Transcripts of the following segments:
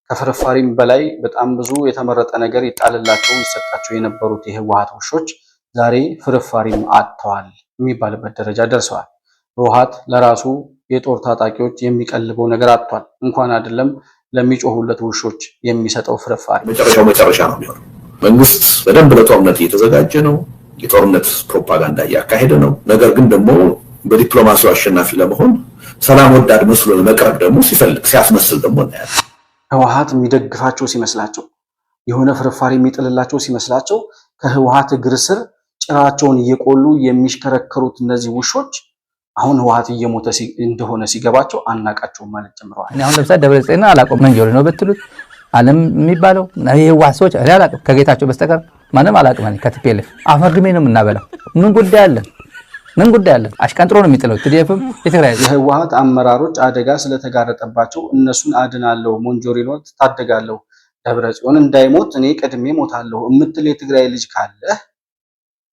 ከፍርፋሪም በላይ በጣም ብዙ የተመረጠ ነገር ይጣልላቸው ይሰጣቸው የነበሩት የህወሓት ውሾች ዛሬ ፍርፋሪም አጥተዋል የሚባልበት ደረጃ ደርሰዋል። ህወሓት ለራሱ የጦር ታጣቂዎች የሚቀልበው ነገር አጥቷል። እንኳን አይደለም ለሚጮሁለት ውሾች የሚሰጠው ፍርፋሪ መጨረሻ ነው የሚሆነው። መንግስት በደንብ ለጦርነት እየተዘጋጀ ነው። የጦርነት ፕሮፓጋንዳ እያካሄደ ነው። ነገር ግን ደግሞ በዲፕሎማሲው አሸናፊ ለመሆን ሰላም ወዳድ መስሎ ለመቅረብ ደግሞ ሲፈልግ ሲያስመስል ደግሞ እናያለን። ህወሓት የሚደግፋቸው ሲመስላቸው የሆነ ፍርፋሪ የሚጥልላቸው ሲመስላቸው ከህወሓት እግር ስር ጭራቸውን እየቆሉ የሚሽከረከሩት እነዚህ ውሾች አሁን ህወሓት እየሞተ እንደሆነ ሲገባቸው አናቃቸውም ማለት ጀምረዋል። አሁን ለምሳሌ ደብረጽዮን አላውቀውም መንጆሪ ነው ብትሉት ዓለም የሚባለው የህወሓት ሰዎች እኔ አላውቅም ከጌታቸው በስተቀር ማንም አላውቅም። እኔ ከቲፒኤልኤፍ አፈርድሜ ነው የምናበላው። ምን ጉዳይ አለን? አሽቀንጥሮ ነው የሚጥለው። ትዲኤፍም የትግራይ የህወሓት አመራሮች አደጋ ስለተጋረጠባቸው እነሱን አድናለሁ፣ ሞንጆሪኖን ታደጋለሁ፣ ደብረጽዮን እንዳይሞት እኔ ቀድሜ ሞታለሁ እምትል የትግራይ ልጅ ካለ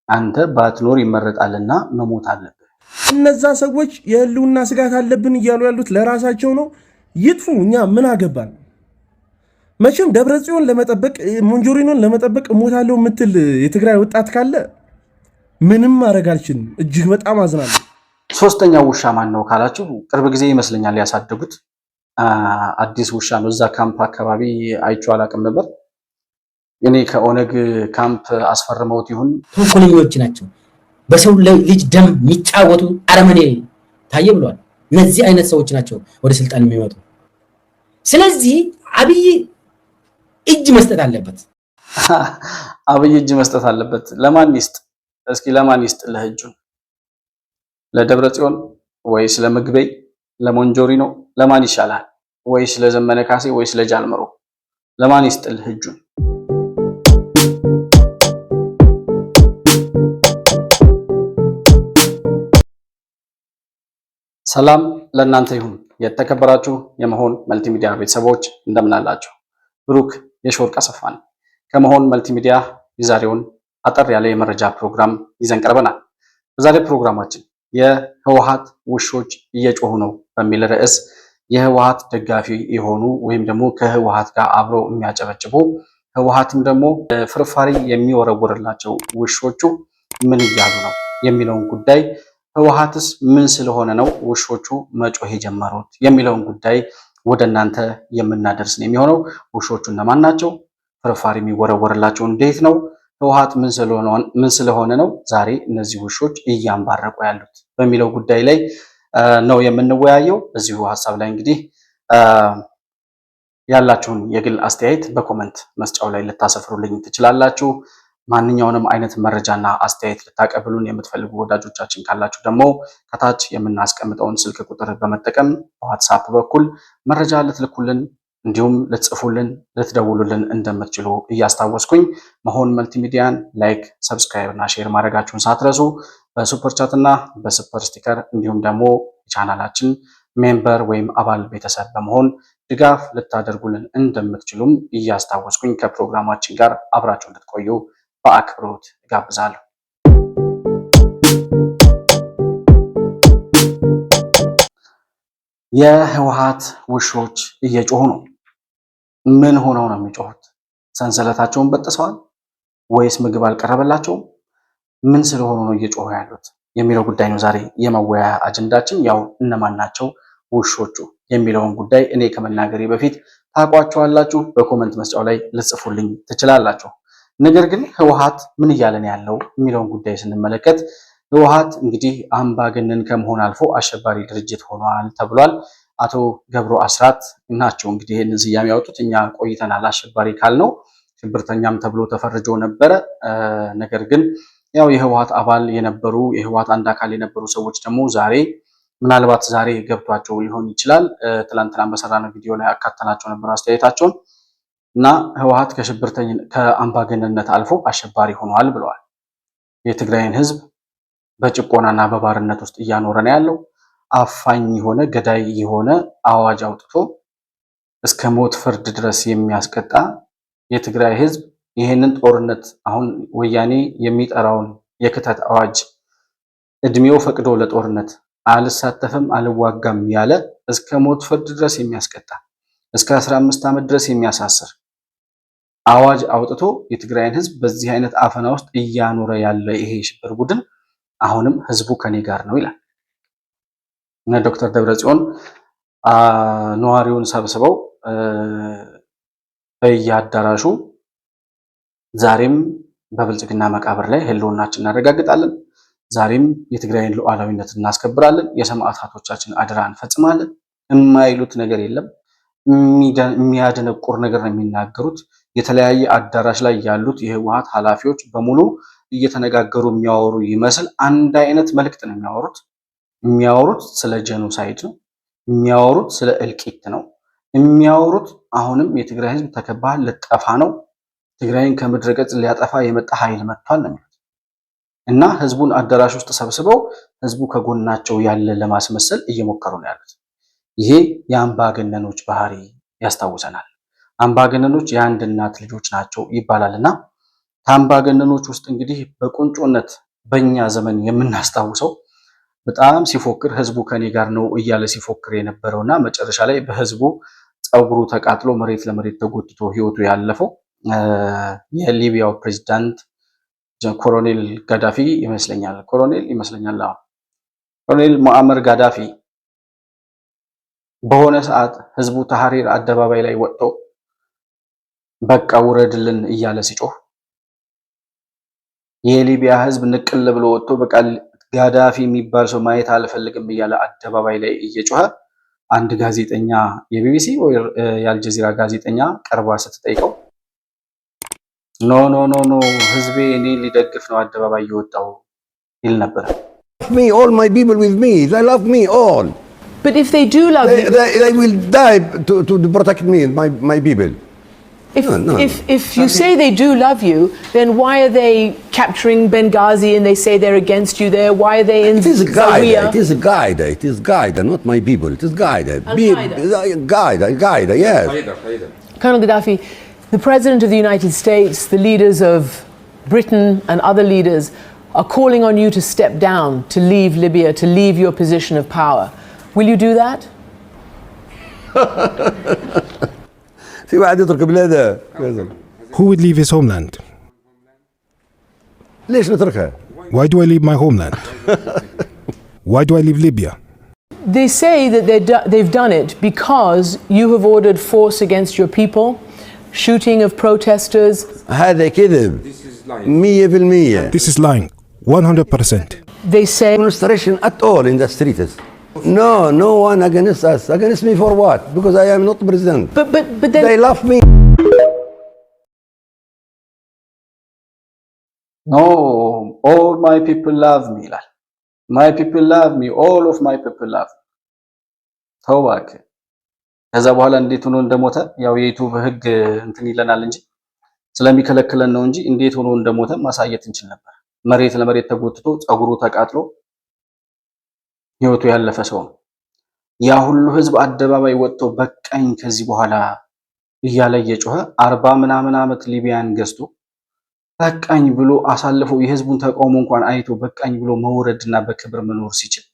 አንተ ባትኖር ይመረጣልና መሞት አለብህ። እነዛ ሰዎች የህልውና ስጋት አለብን እያሉ ያሉት ለራሳቸው ነው። ይጥፉ፣ እኛ ምን አገባን? መቼም ደብረጽዮን ለመጠበቅ ሞንጆሪኖን ለመጠበቅ ሞታለሁ የምትል የትግራይ ወጣት ካለ ምንም ማድረግ አልችልም። እጅግ በጣም አዝናለሁ። ሶስተኛው ውሻ ማን ነው ካላችሁ ቅርብ ጊዜ ይመስለኛል ያሳደጉት አዲስ ውሻ ነው። እዛ ካምፕ አካባቢ አይቼው አላውቅም ነበር። እኔ ከኦነግ ካምፕ አስፈርመውት ይሁን ተንኮለኞች ናቸው፣ በሰው ልጅ ደም የሚጫወቱ አረመኔ ታየ ብለዋል። እነዚህ አይነት ሰዎች ናቸው ወደ ስልጣን የሚመጡ። ስለዚህ አብይ እጅ መስጠት አለበት። አብይ እጅ መስጠት አለበት። ለማን ይስጥ? እስኪ ለማን ይስጥልህ እጁን? ለደብረጽዮን ወይስ ለምግበይ ለሞንጆሪኖ? ለማን ይሻላል? ወይስ ለዘመነ ካሴ ወይስ ለጃልመሮ? ለማን ይስጥልህ እጁን? ሰላም ለእናንተ ይሁን። የተከበራችሁ የመሆን መልቲሚዲያ ቤተሰቦች እንደምን አላችሁ? ብሩክ የሾርቅ አሰፋ ነኝ ከመሆን መልቲሚዲያ የዛሬውን አጠር ያለ የመረጃ ፕሮግራም ይዘን ቀርበናል። በዛሬ ፕሮግራማችን የህወሓት ውሾች እየጮሁ ነው በሚል ርዕስ የህወሓት ደጋፊ የሆኑ ወይም ደግሞ ከህወሓት ጋር አብረው የሚያጨበጭቡ ህወሓትም ደግሞ ፍርፋሪ የሚወረውርላቸው ውሾቹ ምን እያሉ ነው የሚለውን ጉዳይ ህወሓትስ ምን ስለሆነ ነው ውሾቹ መጮህ የጀመሩት የሚለውን ጉዳይ ወደ እናንተ የምናደርስ ነው የሚሆነው። ውሾቹ እነማን ናቸው? ፍርፋሪ የሚወረወርላቸው እንዴት ነው? ህወሓት ምን ስለሆነ ነው ዛሬ እነዚህ ውሾች እያንባረቁ ያሉት በሚለው ጉዳይ ላይ ነው የምንወያየው። በዚሁ ሀሳብ ላይ እንግዲህ ያላችሁን የግል አስተያየት በኮመንት መስጫው ላይ ልታሰፍሩልኝ ትችላላችሁ። ማንኛውንም አይነት መረጃና አስተያየት ልታቀብሉን የምትፈልጉ ወዳጆቻችን ካላችሁ ደግሞ ከታች የምናስቀምጠውን ስልክ ቁጥር በመጠቀም በዋትስአፕ በኩል መረጃ ልትልኩልን እንዲሁም ልትጽፉልን ልትደውሉልን እንደምትችሉ እያስታወስኩኝ መሆን መልቲሚዲያን ላይክ፣ ሰብስክራይብ እና ሼር ማድረጋችሁን ሳትረሱ በሱፐር ቻት እና በሱፐር ስቲከር እንዲሁም ደግሞ ቻናላችን ሜምበር ወይም አባል ቤተሰብ በመሆን ድጋፍ ልታደርጉልን እንደምትችሉም እያስታወስኩኝ ከፕሮግራማችን ጋር አብራችሁ እንድትቆዩ በአክብሮት እጋብዛለሁ። የህወሓት ውሾች እየጮሁ ነው። ምን ሆነው ነው የሚጮሁት? ሰንሰለታቸውን በጥሰዋል ወይስ ምግብ አልቀረበላቸውም? ምን ስለሆኑ ነው እየጮሁ ያሉት የሚለው ጉዳይ ነው ዛሬ የመወያያ አጀንዳችን። ያው እነማን ናቸው ውሾቹ የሚለውን ጉዳይ እኔ ከመናገሬ በፊት ታውቋቸዋላችሁ። በኮመንት መስጫው ላይ ልጽፉልኝ ትችላላችሁ። ነገር ግን ህወሓት ምን እያለን ያለው የሚለውን ጉዳይ ስንመለከት ህወሓት እንግዲህ አምባገነን ከመሆን አልፎ አሸባሪ ድርጅት ሆኗል ተብሏል። አቶ ገብሩ አስራት ናቸው እንግዲህ ይህንን ስያሜ ያወጡት። እኛ ቆይተናል አሸባሪ ካልነው ሽብርተኛም ተብሎ ተፈርጆ ነበረ። ነገር ግን ያው የህወሓት አባል የነበሩ የህወሓት አንድ አካል የነበሩ ሰዎች ደግሞ ዛሬ ምናልባት ዛሬ ገብቷቸው ሊሆን ይችላል። ትላንትና በሰራነው ቪዲዮ ላይ አካተናቸው ነበር አስተያየታቸውን እና ህወሓት ከአምባገነንነት አልፎ አሸባሪ ሆኗል ብለዋል። የትግራይን ህዝብ በጭቆናና በባርነት ውስጥ እያኖረ ነው ያለው። አፋኝ የሆነ ገዳይ የሆነ አዋጅ አውጥቶ እስከ ሞት ፍርድ ድረስ የሚያስቀጣ የትግራይ ህዝብ ይህንን ጦርነት አሁን ወያኔ የሚጠራውን የክተት አዋጅ እድሜው ፈቅዶ ለጦርነት አልሳተፍም አልዋጋም ያለ እስከ ሞት ፍርድ ድረስ የሚያስቀጣ እስከ 15 ዓመት ድረስ የሚያሳስር አዋጅ አውጥቶ የትግራይን ህዝብ በዚህ አይነት አፈና ውስጥ እያኖረ ያለ ይሄ ሽብር ቡድን አሁንም ህዝቡ ከኔ ጋር ነው ይላል። እነ ዶክተር ደብረጽዮን ነዋሪውን ሰብስበው በየአዳራሹ ዛሬም በብልጽግና መቃብር ላይ ህልውናችን እናረጋግጣለን፣ ዛሬም የትግራይን ሉዓላዊነት እናስከብራለን፣ የሰማዕታቶቻችን አደራ እንፈጽማለን የማይሉት ነገር የለም። የሚያደነቁር ነገር ነው የሚናገሩት። የተለያየ አዳራሽ ላይ ያሉት የህወሓት ኃላፊዎች በሙሉ እየተነጋገሩ የሚያወሩ ይመስል አንድ አይነት መልእክት ነው የሚያወሩት። የሚያወሩት ስለ ጄኖሳይድ ነው፣ የሚያወሩት ስለ እልቂት ነው፣ የሚያወሩት አሁንም የትግራይ ህዝብ ተከባህ ልጠፋ ነው፣ ትግራይን ከምድረ ገጽ ሊያጠፋ የመጣ ኃይል መጥቷል ነው የሚሉት። እና ህዝቡን አዳራሽ ውስጥ ሰብስበው ህዝቡ ከጎናቸው ያለ ለማስመሰል እየሞከሩ ነው ያሉት። ይሄ የአምባገነኖች ባህሪ ያስታውሰናል። አምባገነኖች የአንድ እናት ልጆች ናቸው ይባላልና ከአምባገነኖች ውስጥ እንግዲህ በቁንጮነት በእኛ ዘመን የምናስታውሰው በጣም ሲፎክር ህዝቡ ከኔ ጋር ነው እያለ ሲፎክር የነበረውና መጨረሻ ላይ በህዝቡ ፀጉሩ ተቃጥሎ መሬት ለመሬት ተጎትቶ ህይወቱ ያለፈው የሊቢያው ፕሬዝዳንት ኮሎኔል ጋዳፊ ይመስለኛል። ኮሎኔል ሙአመር ጋዳፊ በሆነ ሰዓት ህዝቡ ታህሪር አደባባይ ላይ ወጥቶ በቃ ውረድልን እያለ ሲጮህ የሊቢያ ህዝብ ንቅል ብሎ ወጥቶ በቃ ጋዳፊ የሚባል ሰው ማየት አልፈልግም እያለ አደባባይ ላይ እየጮኸ አንድ ጋዜጠኛ የቢቢሲ ወይ የአልጀዚራ ጋዜጠኛ ቀርባ ስትጠይቀው ኖ ኖ ኖ ኖ ህዝቤ እኔ ሊደግፍ ነው አደባባይ የወጣው ይል ነበር። Me, all my people with me, they love me all. But if they do love you, They will die to protect me, my people. if you say they do love you, then why are they capturing Benghazi and they say they're against you there? Why are they in Zawiya? It is Qaeda, not my people. It is Qaeda. Al-Qaeda. Yes. Colonel Gaddafi, the President of the United States, the leaders of Britain and other leaders are calling on you to step down, to leave Libya, to leave your position of power. Will you do that? Who would leave his homeland? Why do I leave my homeland? Why do I leave Libya? They say that they've done it because you have ordered force against your people, shooting of protesters. This is lying. This is lying. 100%. They say Demonstration at all in the streets. No one against us. Against me for what? Because I am not president. but then They love me. No, all my people love me ይላል። My people love me, all of my people love me። ተው እባክህ። ከዛ በኋላ እንዴት ሆኖ እንደሞተ ያው የዩቲዩብ ህግ እንትን ይለናል እንጂ ስለሚከለክለን ነው እንጂ እንዴት ሆኖ እንደሞተ ማሳየት እንችል ነበር። መሬት ለመሬት ተጎትቶ ፀጉሩ ተቃጥሎ ህይወቱ ያለፈ ሰው ነው። ያ ሁሉ ህዝብ አደባባይ ወጥቶ በቃኝ ከዚህ በኋላ እያለ እየጮኸ 40 ምናምን ዓመት ሊቢያን ገዝቶ በቃኝ ብሎ አሳልፎ የህዝቡን ተቃውሞ እንኳን አይቶ በቃኝ ብሎ መውረድና በክብር መኖር ሲችል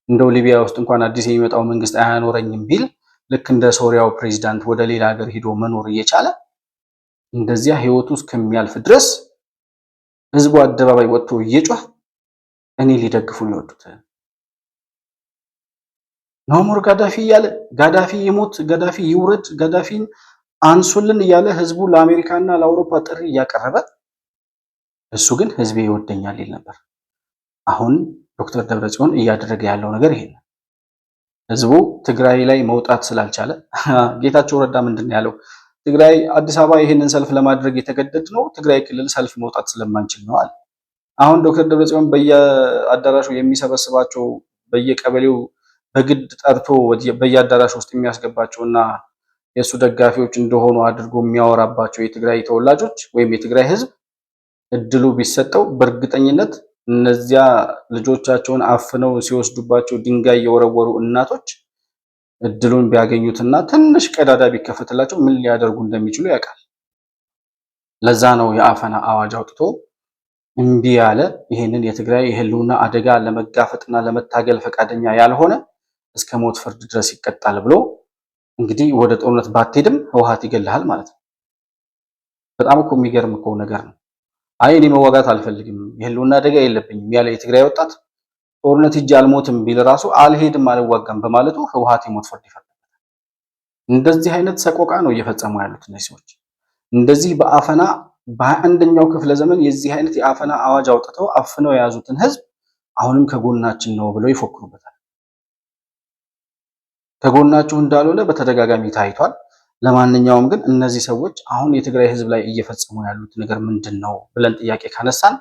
እንደው ሊቢያ ውስጥ እንኳን አዲስ የሚመጣው መንግስት አያኖረኝም ቢል ልክ እንደ ሶሪያው ፕሬዝዳንት ወደ ሌላ ሀገር ሄዶ መኖር እየቻለ እንደዚያ ህይወቱ እስከሚያልፍ ድረስ ህዝቡ አደባባይ ወጥቶ እየጮኸ እኔ ሊደግፉኝ ወጡት ኖሞር ጋዳፊ እያለ ጋዳፊ ይሞት፣ ጋዳፊ ይውረድ፣ ጋዳፊን አንሱልን እያለ ህዝቡ ለአሜሪካና ለአውሮፓ ጥሪ እያቀረበ እሱ ግን ህዝቤ ይወደኛል ይል ነበር። አሁን ዶክተር ደብረጽዮን እያደረገ ያለው ነገር ይሄ ነው። ህዝቡ ትግራይ ላይ መውጣት ስላልቻለ ጌታቸው ረዳ ምንድን ያለው ትግራይ አዲስ አበባ ይሄንን ሰልፍ ለማድረግ የተገደድ ነው ትግራይ ክልል ሰልፍ መውጣት ስለማንችል ነው አለ። አሁን ዶክተር ደብረጽዮን በየአዳራሹ የሚሰበስባቸው በየቀበሌው በግድ ጠርቶ በየአዳራሹ ውስጥ የሚያስገባቸውና የሱ ደጋፊዎች እንደሆኑ አድርጎ የሚያወራባቸው የትግራይ ተወላጆች ወይም የትግራይ ህዝብ እድሉ ቢሰጠው በእርግጠኝነት እነዚያ ልጆቻቸውን አፍነው ሲወስዱባቸው ድንጋይ የወረወሩ እናቶች እድሉን ቢያገኙትና ትንሽ ቀዳዳ ቢከፈትላቸው ምን ሊያደርጉ እንደሚችሉ ያውቃል። ለዛ ነው የአፈና አዋጅ አውጥቶ እምቢ ያለ ይሄንን የትግራይ የህልውና አደጋ ለመጋፈጥና ለመታገል ፈቃደኛ ያልሆነ እስከ ሞት ፍርድ ድረስ ይቀጣል ብሎ እንግዲህ ወደ ጦርነት ባትሄድም ህወሓት ይገልሃል ማለት ነው። በጣም እኮ የሚገርም እኮ ነገር ነው። አይ እኔ መዋጋት አልፈልግም የህልውና አደጋ የለብኝም ያለ የትግራይ ወጣት ጦርነት ሂጅ አልሞትም ቢል ራሱ አልሄድም አልዋጋም በማለቱ ህወሓት የሞት ፍርድ ይፈርዳል። እንደዚህ አይነት ሰቆቃ ነው እየፈጸሙ ያሉት እነዚህ ሰዎች። እንደዚህ በአፈና በ21ኛው ክፍለ ዘመን የዚህ አይነት የአፈና አዋጅ አውጥተው አፍነው የያዙትን ህዝብ አሁንም ከጎናችን ነው ብለው ይፎክሩበታል። ከጎናችሁ እንዳልሆነ በተደጋጋሚ ታይቷል። ለማንኛውም ግን እነዚህ ሰዎች አሁን የትግራይ ህዝብ ላይ እየፈጸሙ ያሉት ነገር ምንድነው ብለን ጥያቄ ካነሳን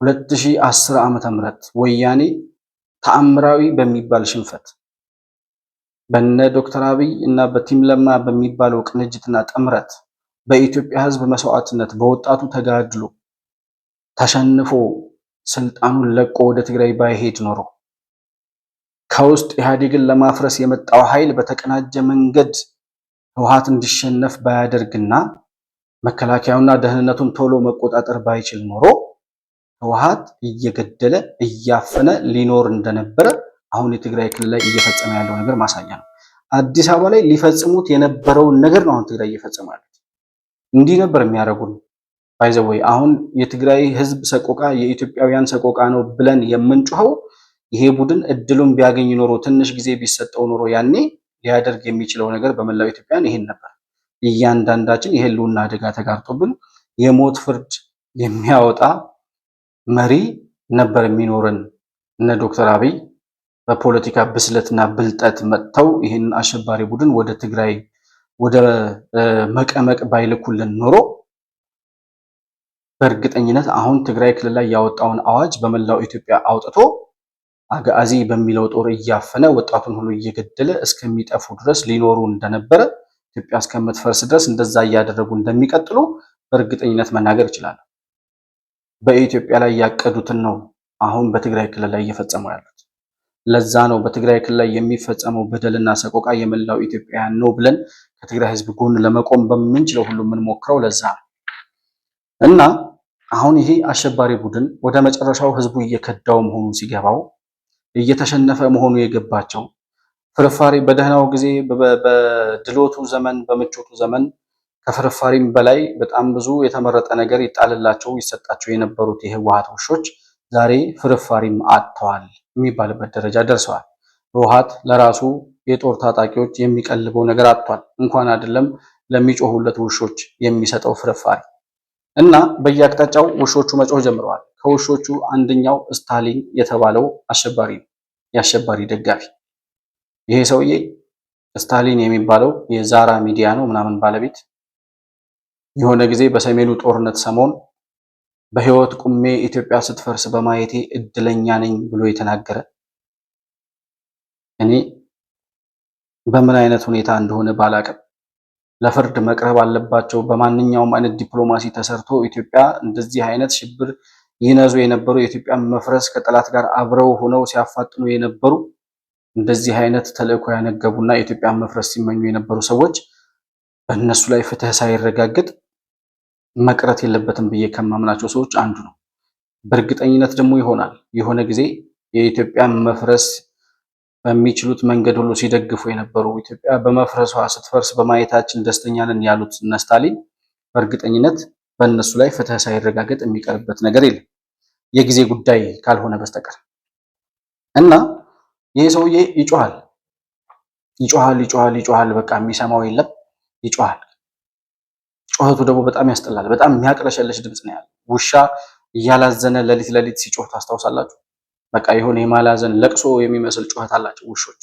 2010 ዓመተ ምህረት ወያኔ ተአምራዊ በሚባል ሽንፈት በነ ዶክተር አብይ እና በቲም ለማ በሚባለው ቅንጅትና ጥምረት በኢትዮጵያ ህዝብ መስዋዕትነት በወጣቱ ተጋድሎ ተሸንፎ ስልጣኑን ለቆ ወደ ትግራይ ባይሄድ ኖሮ ከውስጥ ኢህአዴግን ለማፍረስ የመጣው ኃይል በተቀናጀ መንገድ ህወሓት እንዲሸነፍ ባያደርግና መከላከያውና ደህንነቱን ቶሎ መቆጣጠር ባይችል ኖሮ ህወሓት እየገደለ እያፈነ ሊኖር እንደነበረ አሁን የትግራይ ክልል ላይ እየፈጸመ ያለው ነገር ማሳያ ነው። አዲስ አበባ ላይ ሊፈጽሙት የነበረውን ነገር ነው አሁን ትግራይ እየፈጸመ ያሉት። እንዲህ ነበር የሚያደርጉን። ባይዘወይ አሁን የትግራይ ህዝብ ሰቆቃ የኢትዮጵያውያን ሰቆቃ ነው ብለን የምንጮኸው ይሄ ቡድን እድሉን ቢያገኝ ኖሮ ትንሽ ጊዜ ቢሰጠው ኖሮ ያኔ ሊያደርግ የሚችለው ነገር በመላው ኢትዮጵያን ይሄን ነበር። እያንዳንዳችን የህልውና አደጋ ተጋርጦብን የሞት ፍርድ የሚያወጣ መሪ ነበር የሚኖረን። እነ ዶክተር አብይ በፖለቲካ ብስለትና ብልጠት መጥተው ይህን አሸባሪ ቡድን ወደ ትግራይ ወደ መቀመቅ ባይልኩልን ኖሮ በእርግጠኝነት አሁን ትግራይ ክልል ላይ ያወጣውን አዋጅ በመላው ኢትዮጵያ አውጥቶ አጋዚ በሚለው ጦር እያፈነ ወጣቱን ሁሉ እየገደለ እስከሚጠፉ ድረስ ሊኖሩ እንደነበረ ኢትዮጵያ እስከምትፈርስ ድረስ እንደዛ እያደረጉ እንደሚቀጥሉ በእርግጠኝነት መናገር ይችላል። በኢትዮጵያ ላይ ያቀዱትን ነው አሁን በትግራይ ክልል ላይ እየፈጸሙ ያሉት። ለዛ ነው በትግራይ ክልል ላይ የሚፈጸመው በደልና ሰቆቃ የመላው ኢትዮጵያውያን ነው ብለን ከትግራይ ህዝብ ጎን ለመቆም በምንችለው ሁሉ የምንሞክረው ለዛ ነው። እና አሁን ይሄ አሸባሪ ቡድን ወደ መጨረሻው ህዝቡ እየከዳው መሆኑ ሲገባው እየተሸነፈ መሆኑ የገባቸው ፍርፋሪ በደህናው ጊዜ በድሎቱ ዘመን በምቾቱ ዘመን ከፍርፋሪም በላይ በጣም ብዙ የተመረጠ ነገር ይጣልላቸው ይሰጣቸው የነበሩት የህወሓት ውሾች ዛሬ ፍርፋሪም አጥተዋል የሚባልበት ደረጃ ደርሰዋል። ህወሓት ለራሱ የጦር ታጣቂዎች የሚቀልበው ነገር አጥቷል። እንኳን አይደለም ለሚጮሁለት ውሾች የሚሰጠው ፍርፋሪ እና በየአቅጣጫው ውሾቹ መጮህ ጀምረዋል። ከውሾቹ አንደኛው ስታሊን የተባለው አሸባሪ ነው፣ የአሸባሪ ደጋፊ። ይሄ ሰውዬ ስታሊን የሚባለው የዛራ ሚዲያ ነው ምናምን ባለቤት የሆነ ጊዜ በሰሜኑ ጦርነት ሰሞን በህይወት ቁሜ ኢትዮጵያ ስትፈርስ በማየቴ እድለኛ ነኝ ብሎ የተናገረ እኔ በምን አይነት ሁኔታ እንደሆነ ባላቅም ለፍርድ መቅረብ አለባቸው። በማንኛውም አይነት ዲፕሎማሲ ተሰርቶ ኢትዮጵያ እንደዚህ አይነት ሽብር ይነዙ የነበሩ የኢትዮጵያ መፍረስ ከጠላት ጋር አብረው ሆነው ሲያፋጥኑ የነበሩ እንደዚህ አይነት ተልእኮ ያነገቡና የኢትዮጵያ መፍረስ ሲመኙ የነበሩ ሰዎች በእነሱ ላይ ፍትህ ሳይረጋገጥ መቅረት የለበትም ብዬ ከማምናቸው ሰዎች አንዱ ነው። በእርግጠኝነት ደግሞ ይሆናል። የሆነ ጊዜ የኢትዮጵያ መፍረስ በሚችሉት መንገድ ሁሉ ሲደግፉ የነበሩ ኢትዮጵያ በመፍረሷ ስትፈርስ በማየታችን ደስተኛ ነን ያሉት እነ ስታሊን በእርግጠኝነት በእነሱ ላይ ፍትህ ሳይረጋገጥ የሚቀርበት ነገር የለም የጊዜ ጉዳይ ካልሆነ በስተቀር እና ይሄ ሰውዬ ይጮሃል ይጮሃል ይጮሃል ይጮሃል። በቃ የሚሰማው የለም፣ ይጮሃል። ጮኸቱ ደግሞ በጣም ያስጠላል። በጣም የሚያቅለሸለሽ ድምፅ ነው ያለው። ውሻ እያላዘነ ሌሊት ሲጮህ ታስታውሳላችሁ? በቃ የሆነ የማላዘን ለቅሶ የሚመስል ጩኸት አላቸው ውሾች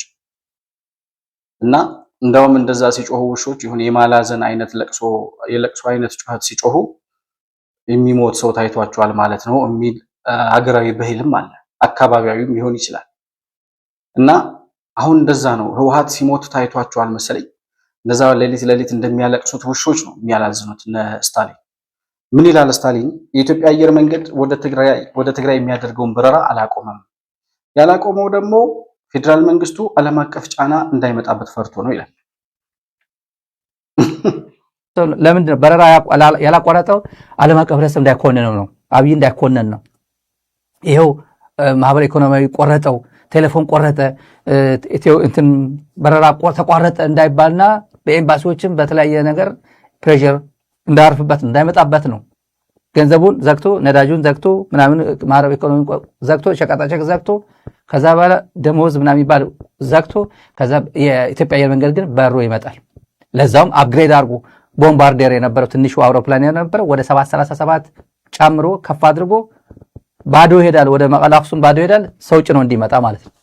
እና እንደውም እንደዛ ሲጮሁ ውሾች የሆነ የማላዘን አይነት የለቅሶ አይነት ጩኸት ሲጮሁ የሚሞት ሰው ታይቷቸዋል ማለት ነው የሚል ሀገራዊ ባህልም አለ፣ አካባቢያዊም ሊሆን ይችላል። እና አሁን እንደዛ ነው። ህወሓት ሲሞት ታይቷቸዋል መሰለኝ። እንደዛ ሌሊት እንደሚያለቅሱት ውሾች ነው የሚያላዝኑት። ስታሊን ምን ይላል? ስታሊን የኢትዮጵያ አየር መንገድ ወደ ትግራይ የሚያደርገውን በረራ አላቆመም። ያላቆመው ደግሞ ፌዴራል መንግስቱ ዓለም አቀፍ ጫና እንዳይመጣበት ፈርቶ ነው ይላል። ለምንድን ነው በረራ ያላቋረጠው? ዓለም አቀፍ ህብረተሰብ እንዳይኮነነው ነው። አብይ እንዳይኮነን ነው። ይሄው ማህበራዊ ኢኮኖሚያዊ ቆረጠው ቴሌፎን ቆረጠ እንትን በረራ ተቋረጠ እንዳይባልና በኤምባሲዎችም በተለያየ ነገር ፕሬሸር እንዳያርፍበት እንዳይመጣበት ነው። ገንዘቡን ዘግቶ ነዳጁን ዘግቶ ምናምን ማረብ ኢኮኖሚ ዘግቶ ሸቀጣሸቅ ዘግቶ ከዛ በኋላ ደሞዝ ምናምን ይባል ዘግቶ ከዛ የኢትዮጵያ አየር መንገድ ግን በሮ ይመጣል። ለዛውም አፕግሬድ አድርጎ ቦምባርዴር የነበረው ትንሹ አውሮፕላን የነበረው ወደ 737 ጨምሮ ከፍ አድርጎ ባዶ ይሄዳል። ወደ መቀለ አክሱም ባዶ ይሄዳል። ሰው ጭኖ እንዲመጣ ማለት ነው።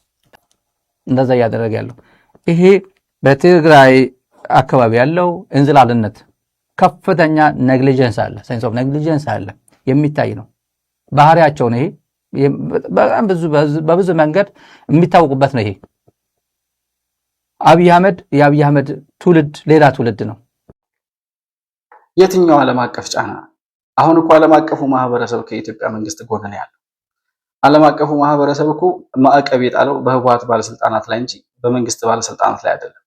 እንደዛ ያደረገ ያለው ይሄ በትግራይ አካባቢ ያለው እንዝላልነት ከፍተኛ ኔግሊጀንስ አለ። ሳይንስ ኦፍ ኔግሊጀንስ አለ የሚታይ ነው። ባህሪያቸው ነው። ይሄ በጣም በብዙ መንገድ የሚታወቁበት ነው። ይሄ አብይ አህመድ ትውልድ ሌላ ትውልድ ነው። የትኛው ዓለም አቀፍ ጫና? አሁን እኮ ዓለም አቀፉ ማህበረሰብ ከኢትዮጵያ መንግስት ጎን ነው ያለው። ዓለም አቀፉ ማህበረሰብ እኮ ማዕቀብ የጣለው በህወሓት ባለስልጣናት ላይ እንጂ በመንግስት ባለስልጣናት ላይ አይደለም።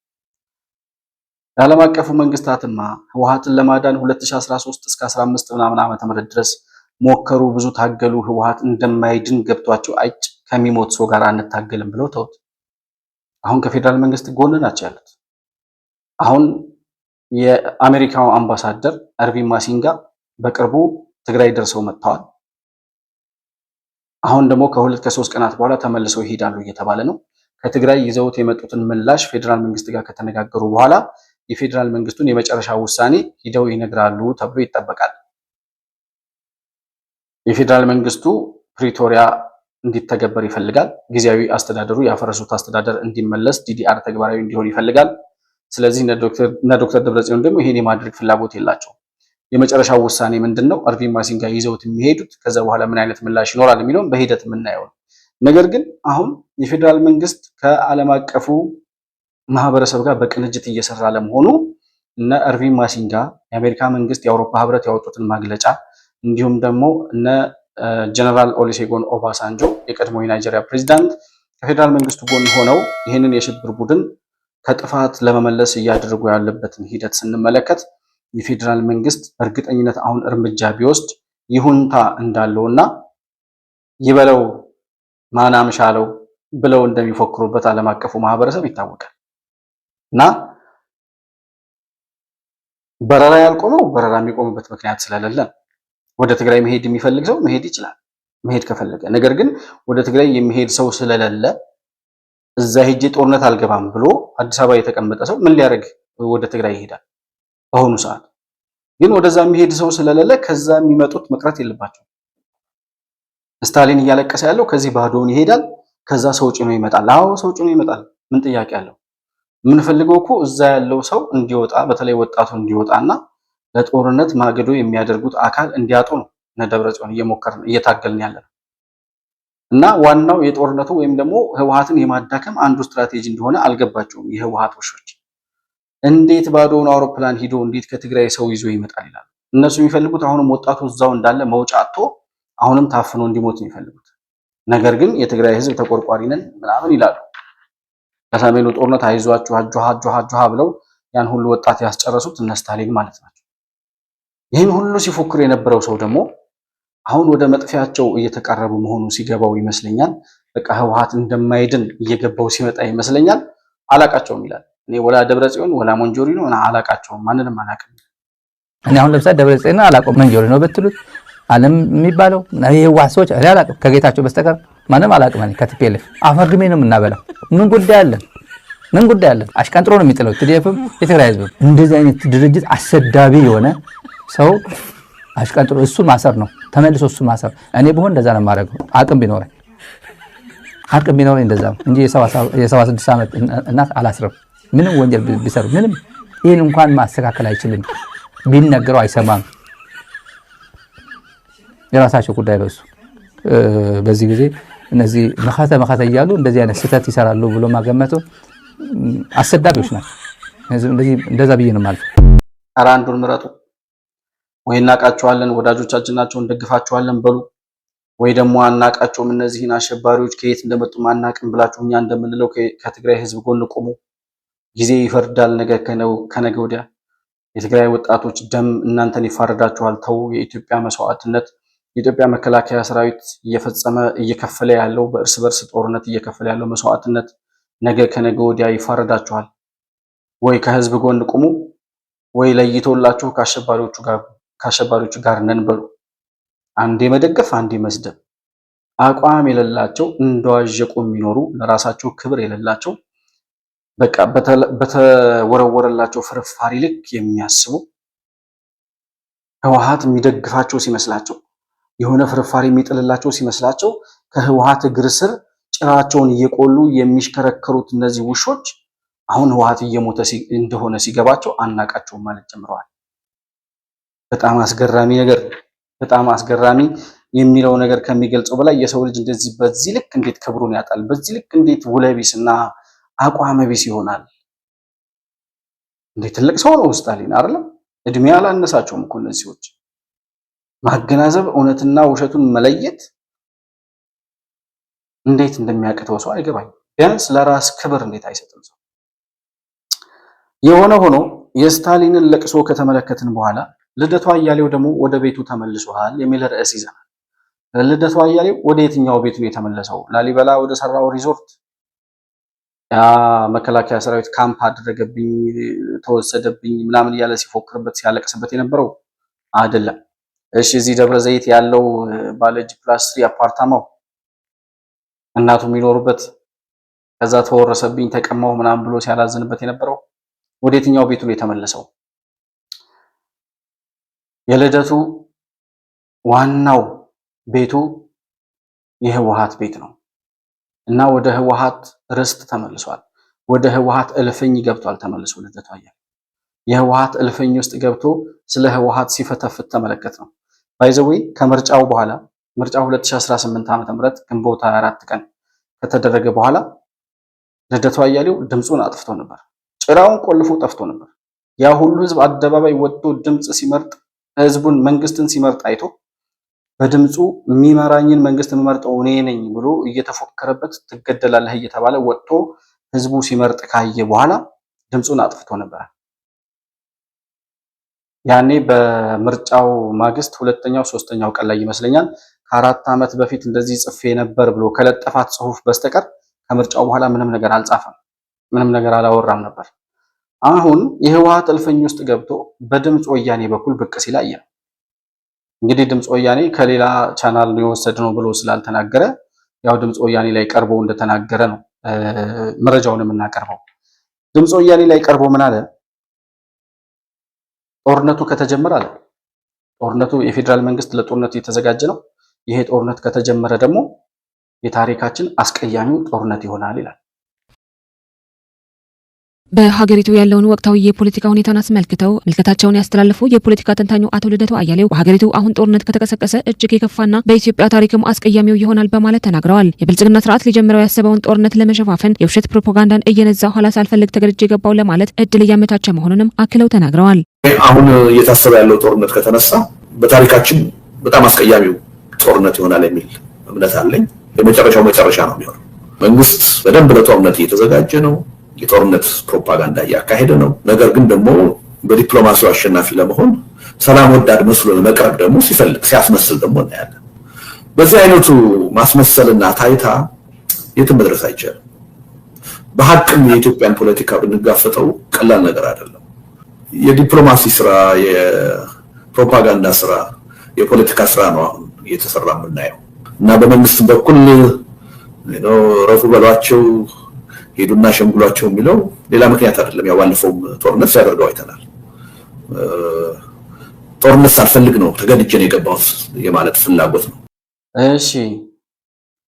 የዓለም አቀፉ መንግስታትማ ህወሓትን ለማዳን 2013 እስከ 15 ምናምን ዓመተ ምህረት ድረስ ሞከሩ፣ ብዙ ታገሉ። ህወሓት እንደማይድን ገብቷቸው አይጭ ከሚሞት ሰው ጋር አንታገልም ብለው ተውት። አሁን ከፌደራል መንግስት ጎን ናቸው ያሉት። አሁን የአሜሪካው አምባሳደር አርቪን ማሲንጋ በቅርቡ ትግራይ ደርሰው መጥተዋል። አሁን ደግሞ ከሁለት ከሶስት ቀናት በኋላ ተመልሰው ይሄዳሉ እየተባለ ነው። ከትግራይ ይዘውት የመጡትን ምላሽ ፌደራል መንግስት ጋር ከተነጋገሩ በኋላ የፌደራል መንግስቱን የመጨረሻ ውሳኔ ሂደው ይነግራሉ ተብሎ ይጠበቃል። የፌደራል መንግስቱ ፕሪቶሪያ እንዲተገበር ይፈልጋል። ጊዜያዊ አስተዳደሩ ያፈረሱት አስተዳደር እንዲመለስ ዲዲአር ተግባራዊ እንዲሆን ይፈልጋል። ስለዚህ እነ ዶክተር ደብረጽዮን ደግሞ ይሄን የማድረግ ፍላጎት የላቸው። የመጨረሻው ውሳኔ ምንድነው? አርቪን ማሲንጋ ይዘውት የሚሄዱት ከዛ በኋላ ምን አይነት ምላሽ ይኖራል የሚለውን በሂደት የምናየው ነው። ነገር ግን አሁን የፌደራል መንግስት ከዓለም አቀፉ ማህበረሰብ ጋር በቅንጅት እየሰራ ለመሆኑ እነ አርቪን ማሲንጋ፣ የአሜሪካ መንግስት፣ የአውሮፓ ህብረት ያወጡትን ማግለጫ እንዲሁም ደግሞ እነ ጀነራል ኦሉሴጉን ኦባሳንጆ የቀድሞ የናይጄሪያ ፕሬዚዳንት ከፌደራል መንግስቱ ጎን ሆነው ይህንን የሽብር ቡድን ከጥፋት ለመመለስ እያደረጉ ያለበትን ሂደት ስንመለከት የፌደራል መንግስት በእርግጠኝነት አሁን እርምጃ ቢወስድ ይሁንታ እንዳለውና ይበለው ማናምሻለው ብለው እንደሚፎክሩበት ዓለም አቀፉ ማህበረሰብ ይታወቃል። እና በረራ ያልቆመው በረራ የሚቆምበት ምክንያት ስለሌለ ወደ ትግራይ መሄድ የሚፈልግ ሰው መሄድ ይችላል፣ መሄድ ከፈለገ። ነገር ግን ወደ ትግራይ የሚሄድ ሰው ስለሌለ እዛ ሄጄ ጦርነት አልገባም ብሎ አዲስ አበባ የተቀመጠ ሰው ምን ሊያደርግ ወደ ትግራይ ይሄዳል? በአሁኑ ሰዓት ግን ወደዛ የሚሄድ ሰው ስለሌለ ከዛ የሚመጡት መቅረት የለባቸው። ስታሊን እያለቀሰ ያለው ከዚህ ባዶውን ይሄዳል፣ ከዛ ሰው ጭኖ ይመጣል። አዎ ሰው ጭኖ ይመጣል። ምን ጥያቄ አለው? የምንፈልገው እኮ እዛ ያለው ሰው እንዲወጣ፣ በተለይ ወጣቱ እንዲወጣና ለጦርነት ማገዶ የሚያደርጉት አካል እንዲያጡ ነው። እነ ደብረጽዮን እየታገልን ያለ ነው። እና ዋናው የጦርነቱ ወይም ደግሞ ህወሓትን የማዳከም አንዱ ስትራቴጂ እንደሆነ አልገባቸውም የህወሓት ውሾች። እንዴት ባዶውን አውሮፕላን ሂዶ እንዴት ከትግራይ ሰው ይዞ ይመጣል ይላሉ። እነሱ የሚፈልጉት አሁንም ወጣቱ እዛው እንዳለ መውጫ አጥቶ አሁንም ታፍኖ እንዲሞት ነው የሚፈልጉት። ነገር ግን የትግራይ ህዝብ ተቆርቋሪ ነን ምናምን ይላሉ። ከሰሜኑ ጦርነት አይዟችሁ አጆሃ ብለው ያን ሁሉ ወጣት ያስጨረሱት እነ ስታሊን ማለት ናቸው። ይህን ሁሉ ሲፎክር የነበረው ሰው ደግሞ አሁን ወደ መጥፊያቸው እየተቃረቡ መሆኑ ሲገባው ይመስለኛል። በቃ ህወሓት እንደማይድን እየገባው ሲመጣ ይመስለኛል። አላቃቸውም ይላል። እኔ ወላ ደብረጽዮን ወላ ሞንጆሪኖ እና አላቃቸውም፣ ማንንም አላቅም። እኔ አሁን ለምሳሌ ደብረጽዮን አላውቀውም፣ ሞንጆሪኖ ብትሉት ዓለም የሚባለው የህወሓት ሰዎች እኔ አላውቅም፣ ከጌታቸው በስተቀር ማንም አላውቅም። እኔ ከቲፒኤልኤፍ አፈር ድሜ ነው የምናበላው። ምን ጉዳይ አለን? ምን ጉዳይ አለን? አሽቀንጥሮ ነው የሚጥለው ቲዲኤፍም የትግራይ ህዝብ። እንደዚህ አይነት ድርጅት አሰዳቢ የሆነ ሰው አሽቀንጥሮ እሱ ማሰር ነው፣ ተመልሶ እሱ ማሰር። እኔ ብሆን እንደዛ ነው የማደርገው። አቅም ቢኖረኝ እንደዛ ነው እንጂ የ76 ዓመት እናት አላስርም። ምንም ወንጀል ቢሰሩ ምንም ይህን እንኳን ማስተካከል አይችልም። ቢነገረው አይሰማም። የራሳቸው ጉዳይ ነው እሱ። በዚህ ጊዜ እነዚህ መከተ እያሉ እንደዚህ አይነት ስህተት ይሰራሉ ብሎ ማገመቱ አሰዳቢዎች ናቸው። እንደዛ ብዬ ነው ማለት። ኧረ አንዱን ምረጡ። ወይ እናቃቸዋለን ወዳጆቻችን ናቸው እንደግፋቸዋለን በሉ፣ ወይ ደግሞ አናቃቸውም እነዚህን አሸባሪዎች ከየት እንደመጡ ማናቅም ብላችሁ እኛ እንደምንለው ከትግራይ ህዝብ ጎን ቆሙ። ጊዜ ይፈርዳል። ከነገ ወዲያ የትግራይ ወጣቶች ደም እናንተን ይፋረዳችኋል። ተው። የኢትዮጵያ መስዋዕትነት የኢትዮጵያ መከላከያ ሰራዊት እየከፈለ ያለው በእርስ በርስ ጦርነት እየከፈለ ያለው መስዋዕትነት ነገ ከነገ ወዲያ ይፋረዳችኋል። ወይ ከህዝብ ጎን ቁሙ፣ ወይ ለይቶላችሁ ከአሸባሪዎቹ ጋር ነን በሉ። አንዴ መደገፍ አንዴ መስደብ፣ አቋም የሌላቸው እንደዋዠቁ የሚኖሩ ለራሳቸው ክብር የሌላቸው በቃ በተወረወረላቸው ፍርፋሪ ልክ የሚያስቡ ህወሓት የሚደግፋቸው ሲመስላቸው የሆነ ፍርፋሪ የሚጥልላቸው ሲመስላቸው ከህወሓት እግር ስር ጭራቸውን እየቆሉ የሚሽከረከሩት እነዚህ ውሾች አሁን ህወሓት እየሞተ እንደሆነ ሲገባቸው አናቃቸውም ማለት ጀምረዋል። በጣም አስገራሚ ነገር፣ በጣም አስገራሚ የሚለው ነገር ከሚገልጸው በላይ የሰው ልጅ እንደዚህ በዚህ ልክ እንዴት ክብሩን ያጣል? በዚህ ልክ እንዴት ውለቢስና አቋመ ቢስ ይሆናል? እንዴት ትልቅ ሰው ነው ስታሊን አይደለም? እድሜ አላነሳቸውም እኮ እነዚህ ሰዎች። ማገናዘብ እውነትና ውሸቱን መለየት እንዴት እንደሚያቅተው ሰው አይገባኝም። ቢያንስ ለራስ ክብር እንዴት አይሰጥም ሰው? የሆነ ሆኖ የስታሊንን ለቅሶ ከተመለከትን በኋላ ልደቱ አያሌው ደግሞ ወደ ቤቱ ተመልሷል የሚል ርዕስ ይዘናል። ልደቱ አያሌው ወደ የትኛው ቤቱ ነው የተመለሰው? ላሊበላ ወደ ሰራው ሪዞርት ያ መከላከያ ሰራዊት ካምፕ አደረገብኝ፣ ተወሰደብኝ ምናምን እያለ ሲፎክርበት ሲያለቅስበት የነበረው አይደለም። እሺ እዚህ ደብረ ዘይት ያለው ባለጅ ፕላስ 3 አፓርታማው እናቱ የሚኖሩበት ከዛ ተወረሰብኝ ተቀማው ምናምን ብሎ ሲያላዝንበት የነበረው ወደ የትኛው ቤቱ ነው የተመለሰው? የልደቱ ዋናው ቤቱ የህወሓት ቤት ነው እና ወደ ህወሓት ርስት ተመልሷል። ወደ ህወሓት እልፍኝ ገብቷል ተመልሶ ልደቱ አያሌው። የህወሓት እልፍኝ ውስጥ ገብቶ ስለ ህወሓት ሲፈተፍት ተመለከት ነው። ባይዘዌይ ከምርጫው በኋላ ምርጫው 2018 ዓ.ም ግንቦት 24 ቀን ከተደረገ በኋላ ልደቱ አያሌው ድምፁን አጥፍቶ ነበር። ጭራውን ቆልፎ ጠፍቶ ነበር። ያ ሁሉ ህዝብ አደባባይ ወጥቶ ድምፅ ሲመርጥ ህዝቡን መንግስትን ሲመርጥ አይቶ በድምፁ የሚመራኝን መንግስት የምመርጠው እኔ ነኝ ብሎ እየተፎከረበት ትገደላለህ እየተባለ ወጥቶ ህዝቡ ሲመርጥ ካየ በኋላ ድምፁን አጥፍቶ ነበር። ያኔ በምርጫው ማግስት ሁለተኛው ሶስተኛው ቀን ላይ ይመስለኛል ከ4 ዓመት በፊት እንደዚህ ጽፌ ነበር ብሎ ከለጠፋት ጽሁፍ በስተቀር ከምርጫው በኋላ ምንም ነገር አልጻፈም፣ ምንም ነገር አላወራም ነበር። አሁን የህወሓት እልፍኝ ውስጥ ገብቶ በድምፅ ወያኔ በኩል ብቅ ሲል አየን። እንግዲህ ድምፅ ወያኔ ከሌላ ቻናል የወሰድነው ብሎ ስላልተናገረ ያው ድምፅ ወያኔ ላይ ቀርቦ እንደተናገረ ነው መረጃውን የምናቀርበው። ድምፅ ወያኔ ላይ ቀርቦ ምን አለ? ጦርነቱ ከተጀመረ አለ ጦርነቱ የፌዴራል መንግስት ለጦርነቱ የተዘጋጀ ነው። ይሄ ጦርነት ከተጀመረ ደግሞ የታሪካችን አስቀያሚው ጦርነት ይሆናል ይላል። በሀገሪቱ ያለውን ወቅታዊ የፖለቲካ ሁኔታን አስመልክተው ምልከታቸውን ያስተላለፉ የፖለቲካ ተንታኙ አቶ ልደቱ አያሌው በሀገሪቱ አሁን ጦርነት ከተቀሰቀሰ እጅግ የከፋና በኢትዮጵያ ታሪክም አስቀያሚው ይሆናል በማለት ተናግረዋል። የብልጽግና ስርዓት ሊጀምረው ያሰበውን ጦርነት ለመሸፋፈን የውሸት ፕሮፓጋንዳን እየነዛ ኋላ ሳልፈልግ ተገድጄ የገባው ለማለት እድል እያመቻቸ መሆኑንም አክለው ተናግረዋል። አሁን እየታሰበ ያለው ጦርነት ከተነሳ በታሪካችን በጣም አስቀያሚው ጦርነት ይሆናል የሚል እምነት አለኝ። የመጨረሻው መጨረሻ ነው የሚሆነው። መንግስት በደንብ ለጦርነት እየተዘጋጀ ነው። የጦርነት ፕሮፓጋንዳ እያካሄደ ነው። ነገር ግን ደግሞ በዲፕሎማሲው አሸናፊ ለመሆን ሰላም ወዳድ መስሎ ለመቅረብ ደግሞ ሲፈልግ ሲያስመስል ደግሞ እናያለን። በዚህ አይነቱ ማስመሰልና ታይታ የትም መድረስ አይቻልም። በሐቅም የኢትዮጵያን ፖለቲካ ብንጋፈጠው ቀላል ነገር አይደለም። የዲፕሎማሲ ስራ፣ የፕሮፓጋንዳ ስራ፣ የፖለቲካ ስራ ነው አሁን እየተሰራ የምናየው እና በመንግስት በኩል ረፉ በሏቸው ሄዱና ሸምግሏቸው የሚለው ሌላ ምክንያት አይደለም። ያው ባለፈውም ጦርነት ሲያደርገው አይተናል። ጦርነት ሳልፈልግ ነው ተገድጄ ነው የገባሁት የማለት ፍላጎት ነው። እሺ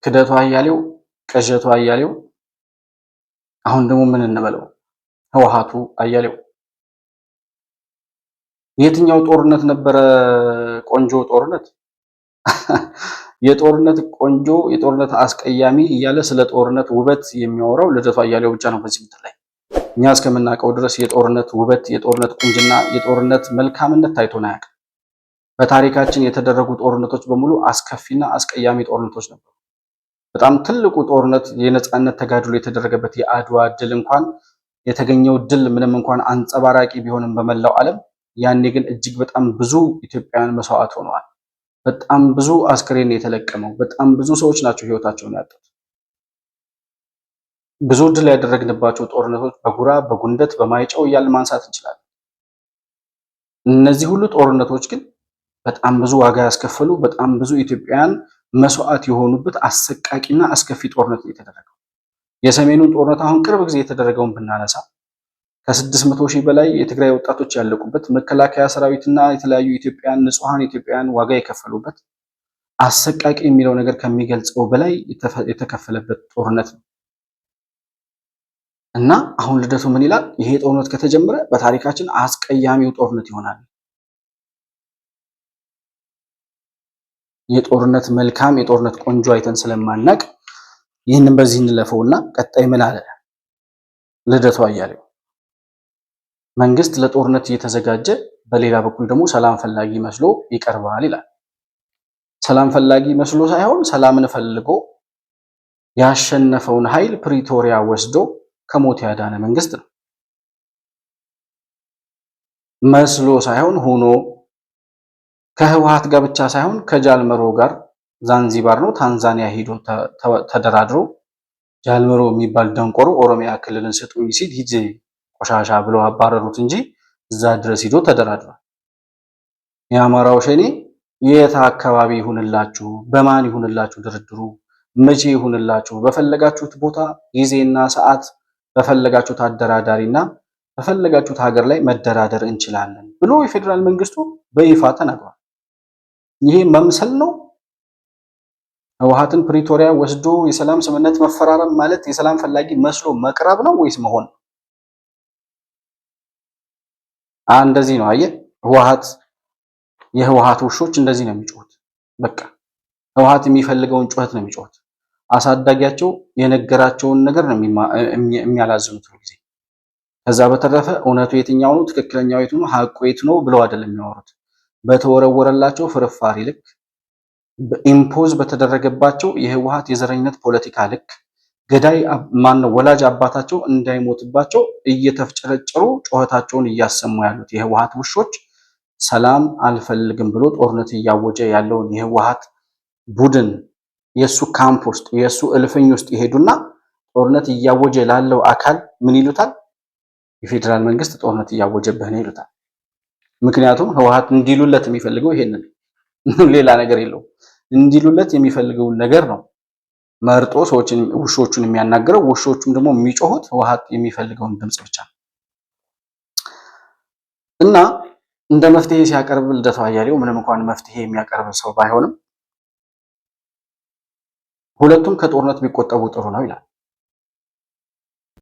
ክደቱ አያሌው፣ ቅዠቱ አያሌው፣ አሁን ደግሞ ምን እንበለው? ህወሓቱ አያሌው። የትኛው ጦርነት ነበረ ቆንጆ ጦርነት? የጦርነት ቆንጆ የጦርነት አስቀያሚ እያለ ስለ ጦርነት ውበት የሚያወራው ልደቱ አያሌው ብቻ ነው በዚህ ምድር ላይ። እኛ እስከምናውቀው ድረስ የጦርነት ውበት፣ የጦርነት ቁንጅና፣ የጦርነት መልካምነት ታይቶን አያውቅም። በታሪካችን የተደረጉ ጦርነቶች በሙሉ አስከፊና አስቀያሚ ጦርነቶች ነበሩ። በጣም ትልቁ ጦርነት የነጻነት ተጋድሎ የተደረገበት የአድዋ ድል እንኳን የተገኘው ድል ምንም እንኳን አንጸባራቂ ቢሆንም በመላው ዓለም ያኔ ግን እጅግ በጣም ብዙ ኢትዮጵያውያን መስዋዕት ሆነዋል። በጣም ብዙ አስክሬን የተለቀመው፣ በጣም ብዙ ሰዎች ናቸው ህይወታቸውን ያጡት። ብዙ ድል ያደረግንባቸው ጦርነቶች በጉራ፣ በጉንደት፣ በማይጨው እያልን ማንሳት እንችላለን። እነዚህ ሁሉ ጦርነቶች ግን በጣም ብዙ ዋጋ ያስከፈሉ፣ በጣም ብዙ ኢትዮጵያውያን መስዋዕት የሆኑበት አሰቃቂና አስከፊ ጦርነት ነው የተደረገው። የሰሜኑን ጦርነት አሁን ቅርብ ጊዜ የተደረገውን ብናነሳ ከ600,000 በላይ የትግራይ ወጣቶች ያለቁበት፣ መከላከያ ሰራዊትና የተለያዩ ኢትዮጵያውያን ንጹሃን ኢትዮጵያውያን ዋጋ የከፈሉበት አሰቃቂ የሚለው ነገር ከሚገልጸው በላይ የተከፈለበት ጦርነት ነው እና አሁን ልደቱ ምን ይላል? ይሄ ጦርነት ከተጀመረ በታሪካችን አስቀያሚው ጦርነት ይሆናል። የጦርነት መልካም የጦርነት ቆንጆ አይተን ስለማናቅ ይህንን በዚህ እንለፈውና ቀጣይ ምን አለ ልደቱ አያሌው? መንግስት ለጦርነት እየተዘጋጀ በሌላ በኩል ደግሞ ሰላም ፈላጊ መስሎ ይቀርባል ይላል። ሰላም ፈላጊ መስሎ ሳይሆን ሰላምን ፈልጎ ያሸነፈውን ኃይል ፕሪቶሪያ ወስዶ ከሞት ያዳነ መንግስት ነው። መስሎ ሳይሆን ሆኖ ከህወሓት ጋር ብቻ ሳይሆን ከጃልመሮ ጋር ዛንዚባር ነው ታንዛኒያ ሄዶ ተደራድሮ ጃልመሮ የሚባል ደንቆሮ ኦሮሚያ ክልልን ስጡኝ ሲል ሂጅ ቆሻሻ ብለው አባረሩት እንጂ እዛ ድረስ ሄዶ ተደራድሯል። የአማራው ሸኔ የት አካባቢ ይሁንላችሁ፣ በማን ይሁንላችሁ፣ ድርድሩ መቼ ይሁንላችሁ፣ በፈለጋችሁት ቦታ ጊዜና ሰዓት በፈለጋችሁት አደራዳሪና በፈለጋችሁት ሀገር ላይ መደራደር እንችላለን ብሎ የፌዴራል መንግስቱ በይፋ ተናግሯል። ይሄ መምሰል ነው? ህወሓትን ፕሪቶሪያ ወስዶ የሰላም ስምምነት መፈራረም ማለት የሰላም ፈላጊ መስሎ መቅረብ ነው ወይስ መሆን? እንደዚህ ነው። አየህ፣ የህወሓት ውሾች እንደዚህ ነው የሚጮሁት። በቃ ህወሓት የሚፈልገውን ጩኸት ነው የሚጮሁት። አሳዳጊያቸው የነገራቸውን ነገር ነው የሚያላዝኑት ጊዜ። ከዛ በተረፈ እውነቱ የትኛው ነው፣ ትክክለኛው የቱ ነው፣ ሀቁ የቱ ነው ብለው አይደለም የሚያወሩት። በተወረወረላቸው ፍርፋሪ ልክ፣ በኢምፖዝ በተደረገባቸው የህወሓት የዘረኝነት ፖለቲካ ልክ ገዳይ ማነው ወላጅ አባታቸው እንዳይሞትባቸው እየተፍጨረጨሩ ጩኸታቸውን እያሰሙ ያሉት የህወሓት ውሾች ሰላም አልፈልግም ብሎ ጦርነት እያወጀ ያለውን የህወሓት ቡድን የሱ ካምፕ ውስጥ የሱ እልፍኝ ውስጥ ይሄዱና ጦርነት እያወጀ ላለው አካል ምን ይሉታል? የፌዴራል መንግስት ጦርነት እያወጀብህ ነው ይሉታል። ምክንያቱም ህወሓት እንዲሉለት የሚፈልገው ይሄንን ሌላ ነገር የለውም። እንዲሉለት የሚፈልገውን ነገር ነው መርጦ ውሾቹን የሚያናግረው። ውሾቹም ደግሞ የሚጮሁት ህወሓት የሚፈልገውን ድምጽ ብቻ ነው። እና እንደ መፍትሄ ሲያቀርብ ልደቱ አያሌው ምንም እንኳን መፍትሄ የሚያቀርብ ሰው ባይሆንም ሁለቱም ከጦርነት ቢቆጠቡ ጥሩ ነው ይላል።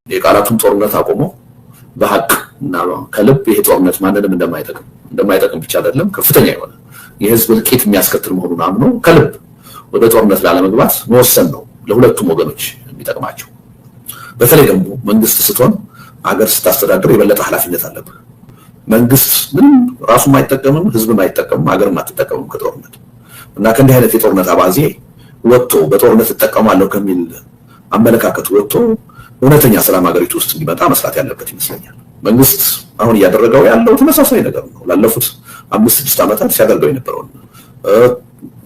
የቃላቱን ጦርነት አቆሞ በሀቅ እና ከልብ ይሄ ጦርነት ማንንም እንደማይጠቅም ብቻ አይደለም ከፍተኛ የሆነ የህዝብ እልቂት የሚያስከትል መሆኑን አምኖ ከልብ ወደ ጦርነት ላለመግባት መወሰን ነው ለሁለቱም ወገኖች የሚጠቅማቸው። በተለይ ደግሞ መንግስት ስትሆን አገር ስታስተዳድር የበለጠ ኃላፊነት አለብህ። መንግስት ምንም ራሱም አይጠቀምም፣ ህዝብም አይጠቀምም፣ አገርም አትጠቀምም ከጦርነት እና ከእንዲህ አይነት የጦርነት አባዜ ወጥቶ በጦርነት እጠቀማለሁ ከሚል አመለካከት ወጥቶ እውነተኛ ሰላም ሀገሪቱ ውስጥ እንዲመጣ መስራት ያለበት ይመስለኛል። መንግስት አሁን እያደረገው ያለው ተመሳሳይ ነገር ነው። ላለፉት 5-6 ዓመታት ሲያደርገው የነበረውን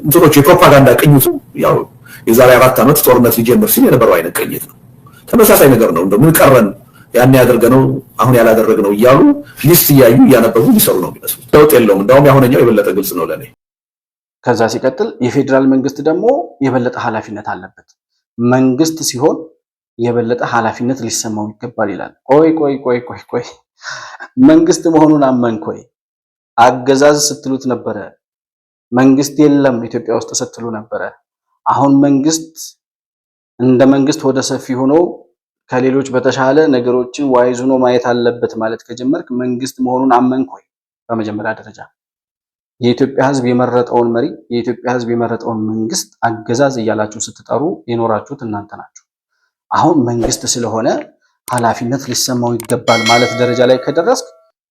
እንትኖች የፕሮፓጋንዳ ቅኝቱ ያው የዛሬ 4 ዓመት ጦርነት ሊጀምር ሲል የነበረው አይነት ቅኝት ነው። ተመሳሳይ ነገር ነው። እንደምን ቀረን ያን ያደርገነው አሁን ያላደረግነው እያሉ ሊስት እያዩ እያነበቡ ሊሰሩ ነው የሚመስሉት። ለውጥ የለውም። እንዳውም ያሁንኛው የበለጠ ግልጽ ነው ለኔ። ከዛ ሲቀጥል የፌዴራል መንግስት ደግሞ የበለጠ ኃላፊነት አለበት። መንግስት ሲሆን የበለጠ ኃላፊነት ሊሰማው ይገባል ይላል። ቆይ መንግስት መሆኑን አመንክ ወይ? አገዛዝ ስትሉት ነበረ። መንግስት የለም ኢትዮጵያ ውስጥ ስትሉ ነበረ። አሁን መንግስት እንደ መንግስት ወደ ሰፊ ሆኖ ከሌሎች በተሻለ ነገሮችን ዋይዝ ሆኖ ማየት አለበት ማለት ከጀመርክ መንግስት መሆኑን አመንክ ወይ? በመጀመሪያ ደረጃ የኢትዮጵያ ህዝብ የመረጠውን መሪ፣ የኢትዮጵያ ህዝብ የመረጠውን መንግስት አገዛዝ እያላችሁ ስትጠሩ የኖራችሁት እናንተ ናችሁ። አሁን መንግስት ስለሆነ ኃላፊነት ሊሰማው ይገባል ማለት ደረጃ ላይ ከደረስክ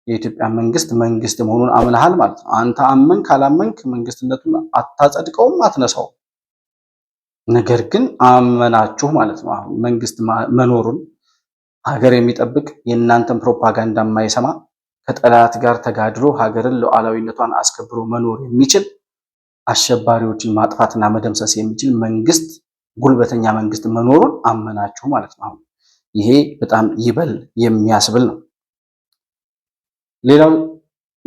የኢትዮጵያ መንግስት መሆኑን አምነሃል ማለት ነው። አንተ አመንክ አላመንክ መንግስትነቱን አታጸድቀውም፣ አትነሳውም። ነገር ግን አመናችሁ ማለት ነው። አሁን መንግስት መኖሩን ሀገር የሚጠብቅ የእናንተን ፕሮፓጋንዳ የማይሰማ ከጠላት ጋር ተጋድሎ ሀገርን ሉዓላዊነቷን አስከብሮ መኖር የሚችል አሸባሪዎችን ማጥፋትና መደምሰስ የሚችል መንግስት፣ ጉልበተኛ መንግስት መኖሩን አመናችሁ ማለት ነው። ይሄ በጣም ይበል የሚያስብል ነው። ሌላው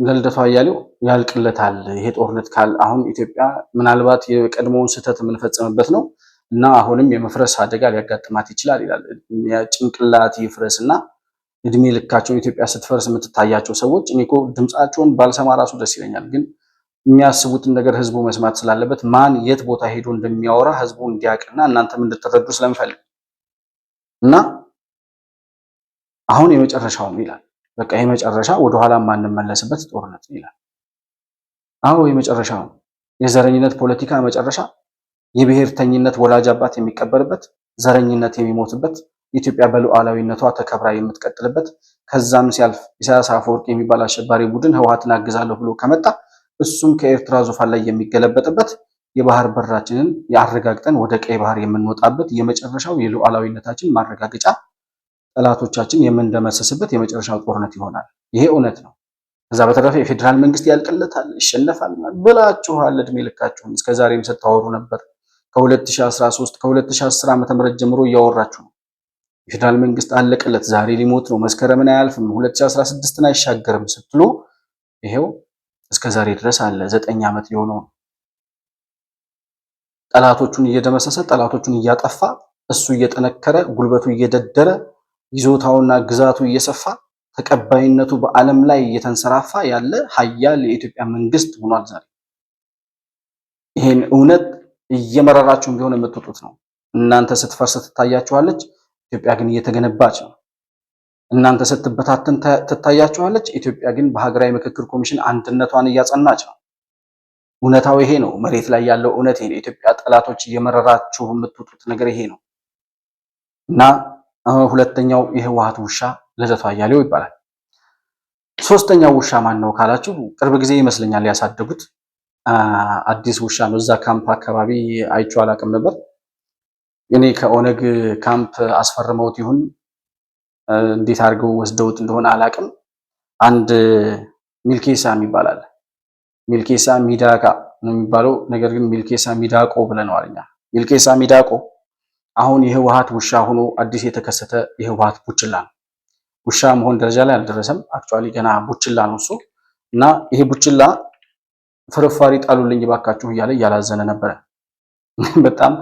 ለልደቱ አያሌው ያልቅለታል ይሄ ጦርነት ካል አሁን ኢትዮጵያ ምናልባት የቀድሞውን ስህተት የምንፈጽምበት ነው እና አሁንም የመፍረስ አደጋ ሊያጋጥማት ይችላል ይላል። ጭንቅላት ይፍረስና እድሜ ልካቸውን ኢትዮጵያ ስትፈርስ የምትታያቸው ሰዎች እኔ እኮ ድምጻቸውን ባልሰማ ራሱ ደስ ይለኛል፣ ግን የሚያስቡትን ነገር ህዝቡ መስማት ስላለበት ማን የት ቦታ ሄዶ እንደሚያወራ ህዝቡ እንዲያውቅና እናንተም እንድትረዱ ስለምፈልግ እና አሁን የመጨረሻው ነው ይላል። በቃ የመጨረሻ ወደኋላ ማንመለስበት ጦርነት ይላል። አዎ የመጨረሻው የዘረኝነት ፖለቲካ መጨረሻ፣ የብሔርተኝነት ወላጅ አባት የሚቀበርበት፣ ዘረኝነት የሚሞትበት፣ ኢትዮጵያ በሉዓላዊነቷ ተከብራ የምትቀጥልበት፣ ከዛም ሲያልፍ ኢሳያስ አፈወርቂ የሚባል አሸባሪ ቡድን ህወሓትን አግዛለሁ ብሎ ከመጣ እሱም ከኤርትራ ዙፋን ላይ የሚገለበጥበት፣ የባህር በራችንን ያረጋግጠን ወደ ቀይ ባህር የምንወጣበት የመጨረሻው የሉዓላዊነታችን ማረጋገጫ፣ ጠላቶቻችን የምንደመሰስበት የመጨረሻው ጦርነት ይሆናል። ይሄ እውነት ነው። ከዛ በተረፈ የፌዴራል መንግስት ያልቅለታል፣ ይሸነፋል ብላችኋል። እድሜ ልካችሁን እስከዛሬም ስታወሩ ነበር። ከ2013 ከ2010 ዓ.ም ጀምሮ እያወራችሁ ነው። የፌዴራል መንግስት አለቀለት፣ ዛሬ ሊሞት ነው፣ መስከረምን አያልፍም፣ 2016ን አይሻገርም ስትሉ ይሄው እስከዛሬ ድረስ አለ። 9 ዓመት ሊሆነው ነው። ጠላቶቹን እየደመሰሰ ጠላቶቹን እያጠፋ እሱ እየጠነከረ ጉልበቱ እየደደረ ይዞታውና ግዛቱ እየሰፋ ተቀባይነቱ በዓለም ላይ እየተንሰራፋ ያለ ሀያል የኢትዮጵያ መንግስት ሆኗል ዛሬ። ይሄን እውነት እየመረራችሁም ቢሆን የምትወጡት ነው። እናንተ ስትፈርስ ትታያችኋለች፣ ኢትዮጵያ ግን እየተገነባች ነው። እናንተ ስትበታተን ትታያችኋለች፣ ኢትዮጵያ ግን በሀገራዊ ምክክር ኮሚሽን አንድነቷን እያጸናች ነው። እውነታው ይሄ ነው። መሬት ላይ ያለው እውነት ይሄ ነው። የኢትዮጵያ ጠላቶች እየመረራችሁ የምትወጡት ነገር ይሄ ነው እና ሁለተኛው የህወሓት ውሻ ልደቱ አያሌው ይባላል። ሶስተኛው ውሻ ማን ነው ካላችሁ ቅርብ ጊዜ ይመስለኛል ያሳደጉት አዲስ ውሻ ነው። እዛ ካምፕ አካባቢ አይቼው አላውቅም ነበር። እኔ ከኦነግ ካምፕ አስፈርመውት ይሁን እንዴት አድርገው ወስደውት እንደሆነ አላውቅም። አንድ ሚልኬሳ ይባላል። ሚልኬሳ ሚዳቃ ነው የሚባለው፣ ነገር ግን ሚልኬሳ ሚዳቆ ብለነዋል እኛ። ሚልኬሳ ሚዳቆ አሁን የህወሓት ውሻ ሆኖ አዲስ የተከሰተ የህወሓት ቡችላ ነው። ውሻ መሆን ደረጃ ላይ አልደረሰም። አክቹአሊ ገና ቡችላ ነው እሱ እና ይሄ ቡችላ ፍርፋሪ ጣሉልኝ ባካችሁ እያለ እያላዘነ ነበረ። በጣም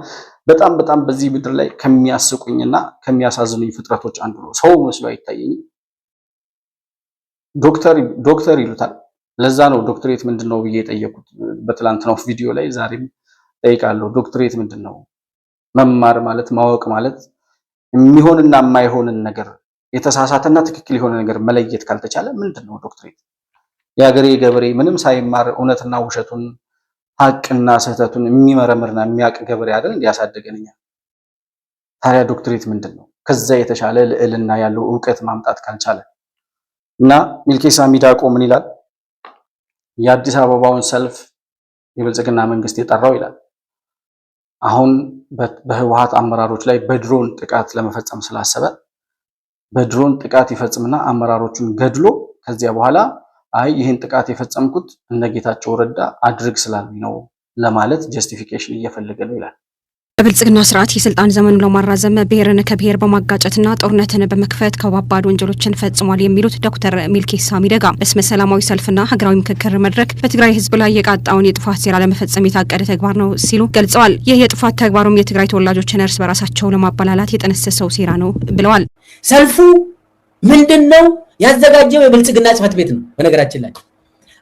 በጣም በጣም በዚህ ምድር ላይ ከሚያስቁኝና ከሚያሳዝኑኝ ፍጥረቶች አንዱ ነው። ሰው መስሎ አይታየኝም። ዶክተር ይሉታል። ለዛ ነው ዶክትሬት ምንድነው ብዬ የጠየቁት በትላንትናው ቪዲዮ ላይ። ዛሬም ጠይቃለሁ። ዶክትሬት ምንድነው? መማር ማለት ማወቅ ማለት የሚሆንና የማይሆንን ነገር የተሳሳተና ትክክል የሆነ ነገር መለየት ካልተቻለ ምንድነው ዶክትሬት? የሀገሬ ገበሬ ምንም ሳይማር እውነትና ውሸቱን ሀቅና ስህተቱን የሚመረምርና የሚያውቅ ገበሬ አይደል እንዲያሳደገንኛ። ታዲያ ዶክትሬት ምንድነው? ከዛ የተሻለ ልዕልና ያለው ዕውቀት ማምጣት ካልቻለ እና ሚልኬሳ ሚዳቆ ምን ይላል? የአዲስ አበባውን ሰልፍ የብልጽግና መንግስት የጠራው ይላል አሁን በህወሓት አመራሮች ላይ በድሮን ጥቃት ለመፈጸም ስላሰበ በድሮን ጥቃት ይፈጽምና አመራሮቹን ገድሎ ከዚያ በኋላ አይ ይህን ጥቃት የፈጸምኩት እነጌታቸው ረዳ አድርግ ስላሉኝ ነው ለማለት ጀስቲፊኬሽን እየፈለገ ነው ይላል። በብልጽግና ስርዓት የስልጣን ዘመኑን ለማራዘም ብሔርን ከብሔር በማጋጨትና ጦርነትን በመክፈት ከባባድ ወንጀሎችን ፈጽሟል የሚሉት ዶክተር ሚልኬሳ ሚደጋ በስመ ሰላማዊ ሰልፍና ሀገራዊ ምክክር መድረክ በትግራይ ህዝብ ላይ የቃጣውን የጥፋት ሴራ ለመፈጸም የታቀደ ተግባር ነው ሲሉ ገልጸዋል። ይህ የጥፋት ተግባሩም የትግራይ ተወላጆችን እርስ በራሳቸው ለማባላላት የጠነሰሰው ሴራ ነው ብለዋል። ሰልፉ ምንድነው? ያዘጋጀው የብልጽግና ጽሕፈት ቤት ነው። በነገራችን ላይ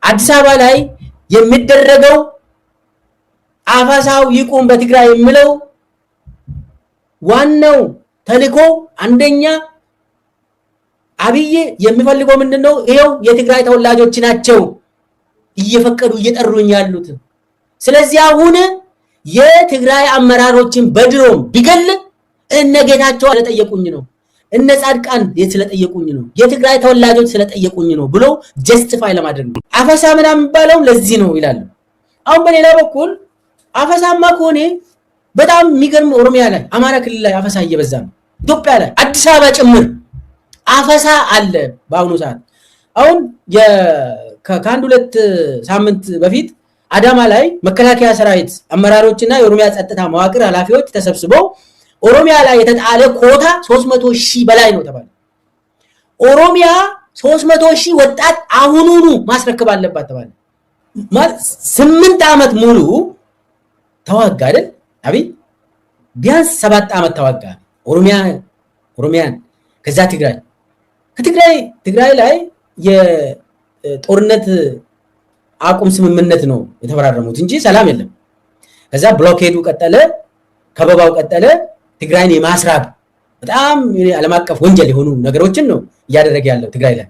አዲስ አበባ ላይ የሚደረገው አፋሳው ይቁም በትግራይ የሚለው ዋናው ተልእኮ አንደኛ አብይ የሚፈልገው ምንድነው? ይሄው የትግራይ ተወላጆች ናቸው እየፈቀዱ እየጠሩኝ ያሉት። ስለዚህ አሁን የትግራይ አመራሮችን በድሮም ቢገል እነጌታቸው ስለጠየቁኝ ነው፣ እነ ጻድቃን ስለጠየቁኝ ነው፣ የትግራይ ተወላጆች ስለጠየቁኝ ነው ብሎ ጀስቲፋይ ለማድረግ ነው። አፈሳ ምናምን የሚባለው ለዚህ ነው ይላሉ። አሁን በሌላ በኩል አፈሳማ ከሆነ በጣም የሚገርም ኦሮሚያ ላይ አማራ ክልል ላይ አፈሳ እየበዛ ነው። ኢትዮጵያ ላይ አዲስ አበባ ጭምር አፈሳ አለ በአሁኑ ሰዓት። አሁን ከአንድ ሁለት ሳምንት በፊት አዳማ ላይ መከላከያ ሰራዊት አመራሮችና የኦሮሚያ ጸጥታ መዋቅር ኃላፊዎች ተሰብስበው ኦሮሚያ ላይ የተጣለ ኮታ 300,000 በላይ ነው ተባለ። ኦሮሚያ 300,000 ወጣት አሁኑኑ ማስረከብ አለባት ተባለ። 8 ዓመት ሙሉ ተዋጋ አይደል አብይ? ቢያንስ 7 ዓመት ተዋጋ ኦሮሚያን ከዛ ትግራይ ላይ የጦርነት አቁም ስምምነት ነው የተፈራረሙት እንጂ ሰላም የለም። ከዛ ብሎኬዱ ቀጠለ፣ ከበባው ቀጠለ። ትግራይን የማስራብ በጣም ዓለም አቀፍ ወንጀል የሆኑ ነገሮችን ነው እያደረገ ያለው ትግራይ ላይ።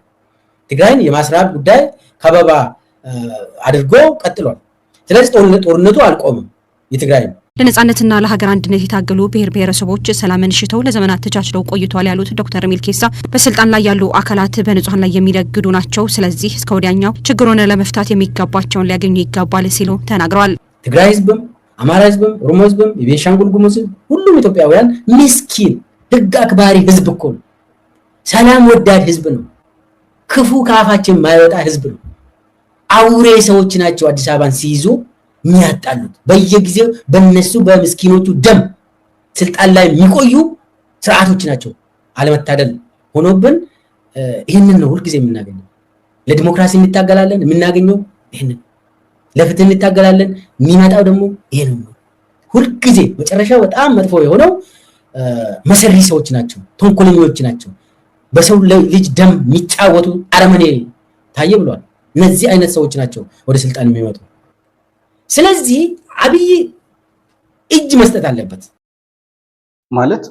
ትግራይን የማስራብ ጉዳይ ከበባ አድርጎ ቀጥሏል። ስለዚህ ጦርነቱ አልቆምም። የትግራይ ለነጻነትና ለሀገር አንድነት የታገሉ ብሔር ብሔረሰቦች ሰላምን ሽተው ለዘመናት ተቻችለው ቆይቷል ያሉት ዶክተር ሚልኬሳ በስልጣን ላይ ያሉ አካላት በንጹሃን ላይ የሚደግዱ ናቸው። ስለዚህ እስከ ወዲያኛው ችግሩን ለመፍታት የሚገባቸውን ሊያገኙ ይገባል ሲሉ ተናግረዋል። ትግራይ ህዝብም፣ አማራ ህዝብም፣ ኦሮሞ ህዝብም፣ የቤንሻንጉል ጉሙዝ ሁሉም ኢትዮጵያውያን ምስኪን ህግ አክባሪ ህዝብ እኮ ነው። ሰላም ወዳድ ህዝብ ነው። ክፉ ካፋችን ማይወጣ ህዝብ ነው። አውሬ ሰዎች ናቸው አዲስ አበባን ሲይዙ የሚያጣሉት። በየጊዜው በእነሱ በምስኪኖቹ ደም ስልጣን ላይ የሚቆዩ ስርዓቶች ናቸው። አለመታደል ሆኖብን ይህንን ነው ሁልጊዜ የምናገኘው። ለዲሞክራሲ እንታገላለን፣ የምናገኘው ይህንን። ለፍትህ እንታገላለን፣ የሚመጣው ደግሞ ይሄ ነው። ሁልጊዜ መጨረሻው በጣም መጥፎ የሆነው መሰሪ ሰዎች ናቸው፣ ተንኮለኞች ናቸው፣ በሰው ልጅ ደም የሚጫወቱ አረመኔ ታየ ብሏል። እነዚህ አይነት ሰዎች ናቸው ወደ ስልጣን የሚመጡ። ስለዚህ አብይ እጅ መስጠት አለበት ማለት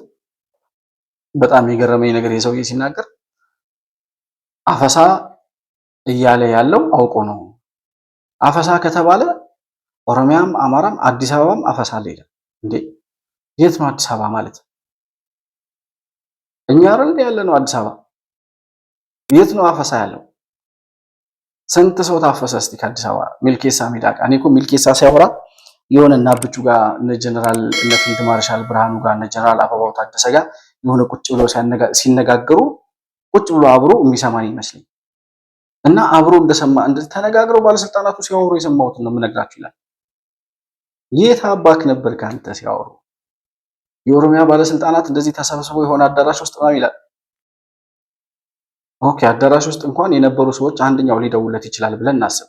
በጣም የገረመኝ ነገር የሰውዬ ሲናገር አፈሳ እያለ ያለው አውቆ ነው። አፈሳ ከተባለ ኦሮሚያም፣ አማራም፣ አዲስ አበባም አፈሳ አለ ይላል እንዴ? የት ነው አዲስ አበባ ማለት? እኛ አይደል ያለ ነው አዲስ አበባ? የት ነው አፈሳ ያለው? ስንት ሰው ታፈሰ እስቲ ከአዲስ አበባ? ሚልኬሳ ሚዳቃ። እኔ እኮ ሚልኬሳ ሲያወራ የሆነ እና ብቹ ጋር እነ ጀነራል እነ ፊልድ ማርሻል ብርሃኑ ጋር እነ ጀነራል አበባው ታደሰ ጋር የሆነ ቁጭ ብሎ ሲነጋገሩ ቁጭ ብሎ አብሮ የሚሰማን ይመስለኝ እና አብሮ እንደሰማ ተነጋግረው ባለስልጣናቱ ሲያወሩ የሰማሁትን ነው የምነግራችሁ ይላል። የት አባክ ነበር ካንተ ሲያወሩ? የኦሮሚያ ባለስልጣናት እንደዚህ ተሰብስበው የሆነ አዳራሽ ውስጥ ነው ይላል። ኦኬ፣ አዳራሽ ውስጥ እንኳን የነበሩ ሰዎች አንደኛው ሊደውለት ይችላል ብለን እናስብ።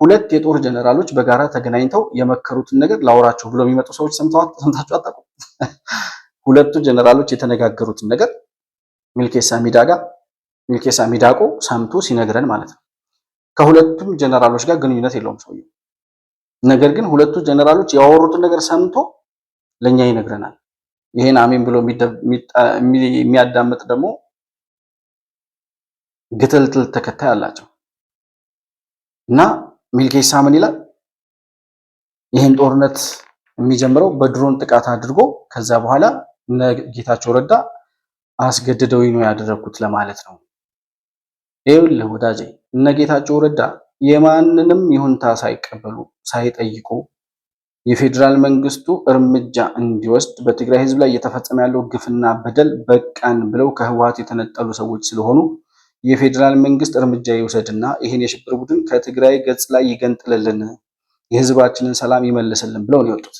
ሁለት የጦር ጀነራሎች በጋራ ተገናኝተው የመከሩትን ነገር ላውራችሁ ብለው የሚመጡ ሰዎች ሰምታችሁ አታውቁም? ሁለቱ ጀነራሎች የተነጋገሩትን ነገር ሚልኬሳ ሚዳቆ ሰምቶ ሲነግረን ማለት ነው። ከሁለቱም ጀነራሎች ጋር ግንኙነት የለውም ሰውየው። ነገር ግን ሁለቱ ጀነራሎች ያወሩትን ነገር ሰምቶ ለኛ ይነግረናል። ይሄን አሜን ብሎ የሚያዳምጥ ደግሞ ግትልትል ተከታይ አላቸው። እና ሚልኬሳ ምን ይላል? ይሄን ጦርነት የሚጀምረው በድሮን ጥቃት አድርጎ ከዛ በኋላ እነ ጌታቸው ረዳ አስገድደው ነው ያደረኩት ለማለት ነው። ይኸውልህ ወዳጄ፣ እነ ጌታቸው ረዳ የማንንም ይሁንታ ሳይቀበሉ ሳይጠይቁ የፌዴራል መንግስቱ እርምጃ እንዲወስድ በትግራይ ህዝብ ላይ እየተፈጸመ ያለው ግፍና በደል በቃን ብለው ከህወሓት የተነጠሉ ሰዎች ስለሆኑ የፌዴራል መንግስት እርምጃ ይውሰድና ይህን የሽብር ቡድን ከትግራይ ገጽ ላይ ይገንጥልልን፣ የህዝባችንን ሰላም ይመልስልን ብለው ነው የወጡት።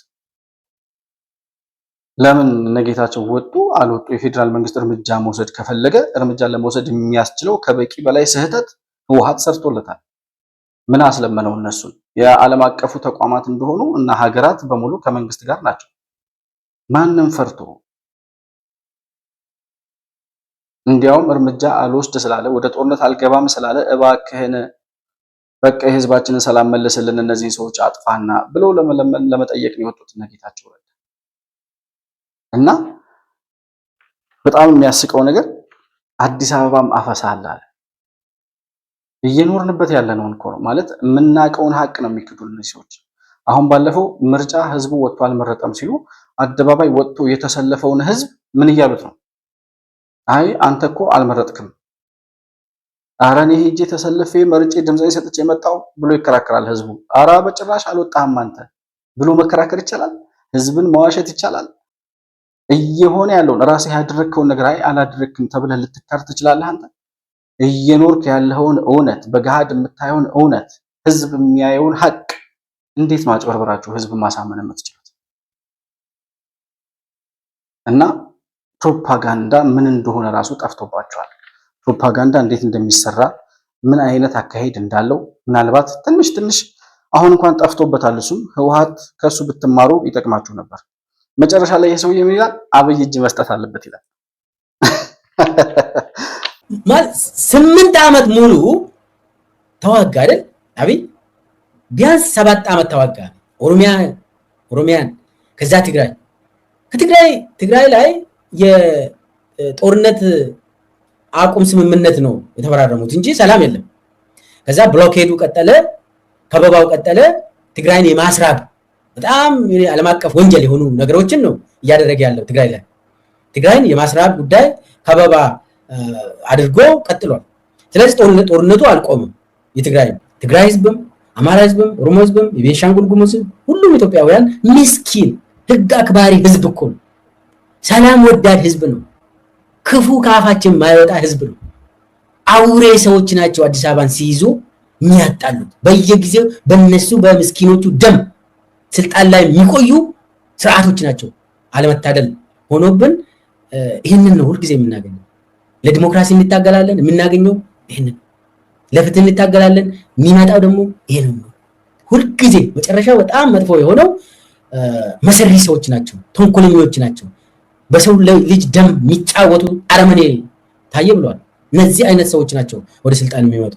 ለምን እነጌታቸው ወጡ አልወጡ? የፌዴራል መንግስት እርምጃ መውሰድ ከፈለገ እርምጃ ለመውሰድ የሚያስችለው ከበቂ በላይ ስህተት ህወሓት ሰርቶለታል። ምን አስለመነው? እነሱን የዓለም አቀፉ ተቋማት እንደሆኑ እና ሀገራት በሙሉ ከመንግስት ጋር ናቸው። ማንም ፈርቶ እንዲያውም እርምጃ አልወስድ ስላለ ወደ ጦርነት አልገባም ስላለ እባክህን በቃ የህዝባችንን ሰላም መልስልን፣ እነዚህን ሰዎች አጥፋና ብለው ለመጠየቅ ነው የወጡት እነ ጌታቸው ረዳ። እና በጣም የሚያስቀው ነገር አዲስ አበባም አፈሳ አለ። እየኖርንበት ያለነውን እኮ ነው ማለት የምናውቀውን ሀቅ ነው የሚክዱልን እነዚህ ሰዎች። አሁን ባለፈው ምርጫ ህዝቡ ወጥቶ አልመረጠም ሲሉ አደባባይ ወጥቶ የተሰለፈውን ህዝብ ምን እያሉት ነው? አይ አንተ እኮ አልመረጥክም፣ ኧረ እኔ ሄጄ ተሰልፌ መርጬ ድምፄን ሰጥቼ መጣሁ ብሎ ይከራከራል ህዝቡ። ኧረ በጭራሽ አልወጣህም አንተ ብሎ መከራከር ይቻላል? ህዝብን መዋሸት ይቻላል? እየሆነ ያለውን ራስህ ያደረግከውን ነገር አይ አላደረግክም ተብለህ ልትካር ትችላለህ? አንተ እየኖርክ ያለውን እውነት፣ በገሃድ የምታየውን እውነት፣ ህዝብ የሚያየውን ሀቅ እንዴት ማጭበርበራችሁ ህዝብ ማሳመን የምትችሉት? እና ፕሮፓጋንዳ ምን እንደሆነ ራሱ ጠፍቶባቸዋል። ፕሮፓጋንዳ እንዴት እንደሚሰራ ምን አይነት አካሄድ እንዳለው ምናልባት ትንሽ አሁን እንኳን ጠፍቶበታል። እሱም ህወሓት ከሱ ብትማሩ ይጠቅማችሁ ነበር። መጨረሻ ላይ የሰውዬ ምን ይላል? አብይ እጅ መስጠት አለበት ይላል። 8 ዓመት ሙሉ ተዋጋ አይደል? አብይ ቢያንስ 7 ዓመት ተዋጋ። ኦሮሚያን ከዛ ትግራይ ላይ የጦርነት አቁም ስምምነት ነው የተፈራረሙት እንጂ ሰላም የለም። ከዛ ብሎኬዱ ቀጠለ፣ ከበባው ቀጠለ። ትግራይን የማስራብ በጣም ዓለም አቀፍ ወንጀል የሆኑ ነገሮችን ነው እያደረገ ያለው ትግራይ ላይ። ትግራይን የማስራብ ጉዳይ ከበባ አድርጎ ቀጥሏል። ስለዚህ ጦርነቱ አልቆምም። ትግራይ ህዝብም፣ አማራ ህዝብም፣ ኦሮሞ ህዝብም፣ የቤንሻንጉል ጉሙዝ ሁሉም ኢትዮጵያውያን ምስኪን ህግ አክባሪ ህዝብ እኮ ነው። ሰላም ወዳድ ህዝብ ነው። ክፉ ካፋችን ማይወጣ ህዝብ ነው። አውሬ ሰዎች ናቸው አዲስ አበባን ሲይዙ የሚያጣሉት። በየጊዜው በነሱ በምስኪኖቹ ደም ስልጣን ላይ የሚቆዩ ስርዓቶች ናቸው። አለመታደል ሆኖብን ይህንን ነው ሁልጊዜ የምናገኘው። ለዲሞክራሲ እንታገላለን፣ የምናገኘው ይህንን። ለፍትህ እንታገላለን፣ የሚመጣው ደግሞ ይህንን ነው። ሁልጊዜ መጨረሻው በጣም መጥፎ የሆነው መሰሪ ሰዎች ናቸው፣ ተንኮለኞች ናቸው። በሰው ልጅ ደም የሚጫወቱ አረመኔ ታየ ብለዋል። እነዚህ አይነት ሰዎች ናቸው ወደ ስልጣን የሚመጡ።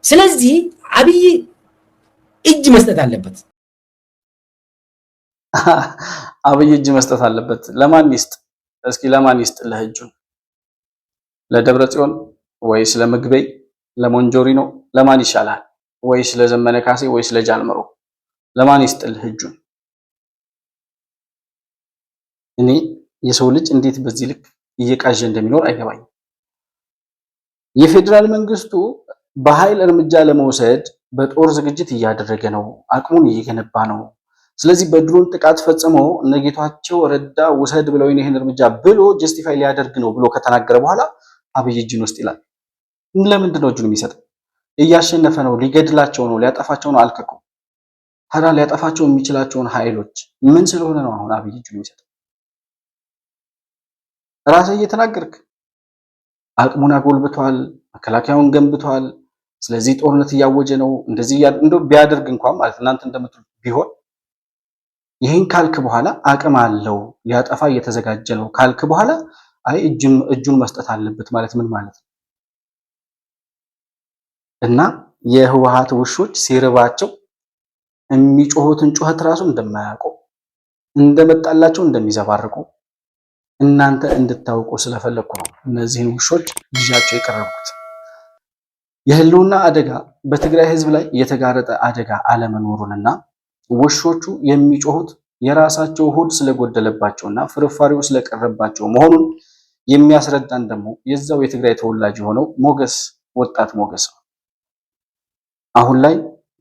ስለዚህ አብይ እጅ መስጠት አለበት። አብይ እጅ መስጠት አለበት። ለማን ይስጥ? እስኪ ለማን ይስጥ? ለእጁን ለደብረ ጽዮን ወይስ ለምግበይ ለሞንጆሪኖ? ለማን ይሻላል? ወይስ ለዘመነ ካሴ ወይስ ለጃልመሮ? ለማን ይስጥልህ እጁን? እኔ የሰው ልጅ እንዴት በዚህ ልክ እየቃዠ እንደሚኖር አይገባኝም። የፌዴራል መንግስቱ በኃይል እርምጃ ለመውሰድ በጦር ዝግጅት እያደረገ ነው፣ አቅሙን እየገነባ ነው። ስለዚህ በድሮን ጥቃት ፈጽሞ ነጌታቸው ረዳ ውሰድ ብለው ይሄን እርምጃ ብሎ ጀስቲፋይ ሊያደርግ ነው ብሎ ከተናገረ በኋላ አብይ እጁን ውስጥ ይላል። ለምንድን ነው እጁን የሚሰጠው? እያሸነፈ ነው፣ ሊገድላቸው ነው፣ ሊያጠፋቸው ነው አልከኩ። ታዲያ ሊያጠፋቸው የሚችላቸውን ኃይሎች ምን ስለሆነ ነው አሁን አብይ እጁን የሚሰጠው? ራስህ እየተናገርክ አቅሙን አጎልብቷል፣ መከላከያውን ገንብቷል። ስለዚህ ጦርነት እያወጀ ነው። እንደዚህ እንደው ቢያደርግ እንኳን ማለት እናንተ እንደምትሉት ቢሆን ይሄን ካልክ በኋላ አቅም አለው ሊያጠፋ እየተዘጋጀ ነው ካልክ በኋላ አይ እጁን መስጠት አለበት ማለት ምን ማለት ነው? እና የህወሓት ውሾች ሲርባቸው የሚጮሁትን ጩኸት ራሱ እንደማያውቁ እንደመጣላቸው እንደሚዘባርቁ እናንተ እንድታውቁ ስለፈለኩ ነው እነዚህን ውሾች ይዣቸው የቀረብኩት። የህልውና አደጋ በትግራይ ህዝብ ላይ የተጋረጠ አደጋ አለመኖሩንና ውሾቹ የሚጮሁት የራሳቸው ሆድ ስለጎደለባቸውና ፍርፋሪው ስለቀረባቸው መሆኑን የሚያስረዳን ደግሞ የዛው የትግራይ ተወላጅ የሆነው ወጣት ሞገስ ነው። አሁን ላይ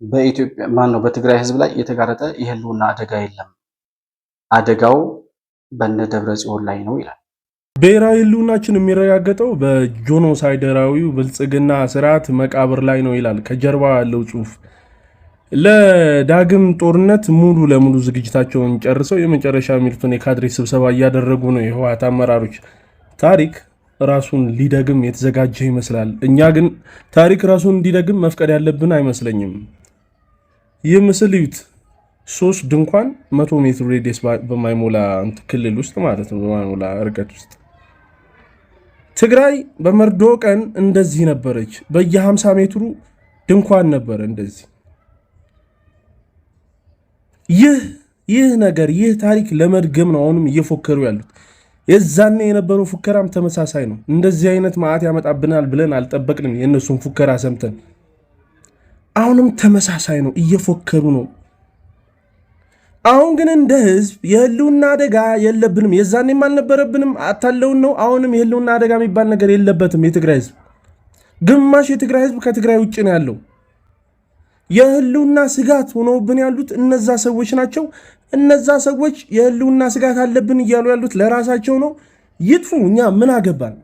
በኢትዮጵያ በትግራይ ህዝብ ላይ የተጋረጠ የህልውና አደጋ የለም፣ አደጋው በነ ደብረ ጽዮን ላይ ነው ይላል። ብሔራዊ ህልውናችን የሚረጋገጠው በጆኖሳይደራዊው ብልጽግና ስርዓት መቃብር ላይ ነው ይላል ከጀርባ ያለው ጽሑፍ። ለዳግም ጦርነት ሙሉ ለሙሉ ዝግጅታቸውን ጨርሰው የመጨረሻ ሚልቱን የካድሬ ስብሰባ እያደረጉ ነው የህወሓት አመራሮች። ታሪክ ራሱን ሊደግም የተዘጋጀ ይመስላል። እኛ ግን ታሪክ ራሱን እንዲደግም መፍቀድ ያለብን አይመስለኝም። ይህ ምስል እዩት። 3 ድንኳን 100 ሜትር ሬዲየስ በማይሞላ ክልል ውስጥ ማለት ነው፣ በማይሞላ ርቀት ውስጥ ትግራይ በመርዶ ቀን እንደዚህ ነበረች። በየ50 ሜትሩ ድንኳን ነበረ እንደዚህ። ይህ ነገር ይህ ታሪክ ለመድገም ነው አሁንም እየፎከሩ ያሉት። የዛኔ የነበረው ፉከራም ተመሳሳይ ነው። እንደዚህ አይነት መዓት ያመጣብናል ብለን አልጠበቅንም። የእነሱን ፉከራ ሰምተን አሁንም ተመሳሳይ ነው፣ እየፎከሩ ነው። አሁን ግን እንደ ህዝብ የህልውና አደጋ የለብንም። የዛኔም አልነበረብንም፣ አታለውን ነው። አሁንም የህልውና አደጋ የሚባል ነገር የለበትም። የትግራይ ህዝብ ግማሽ የትግራይ ህዝብ ከትግራይ ውጭ ነው ያለው። የህልውና ስጋት ሆነውብን ያሉት እነዛ ሰዎች ናቸው። እነዛ ሰዎች የህልውና ስጋት አለብን እያሉ ያሉት ለራሳቸው ነው። ይጥፉ፣ እኛ ምን አገባን?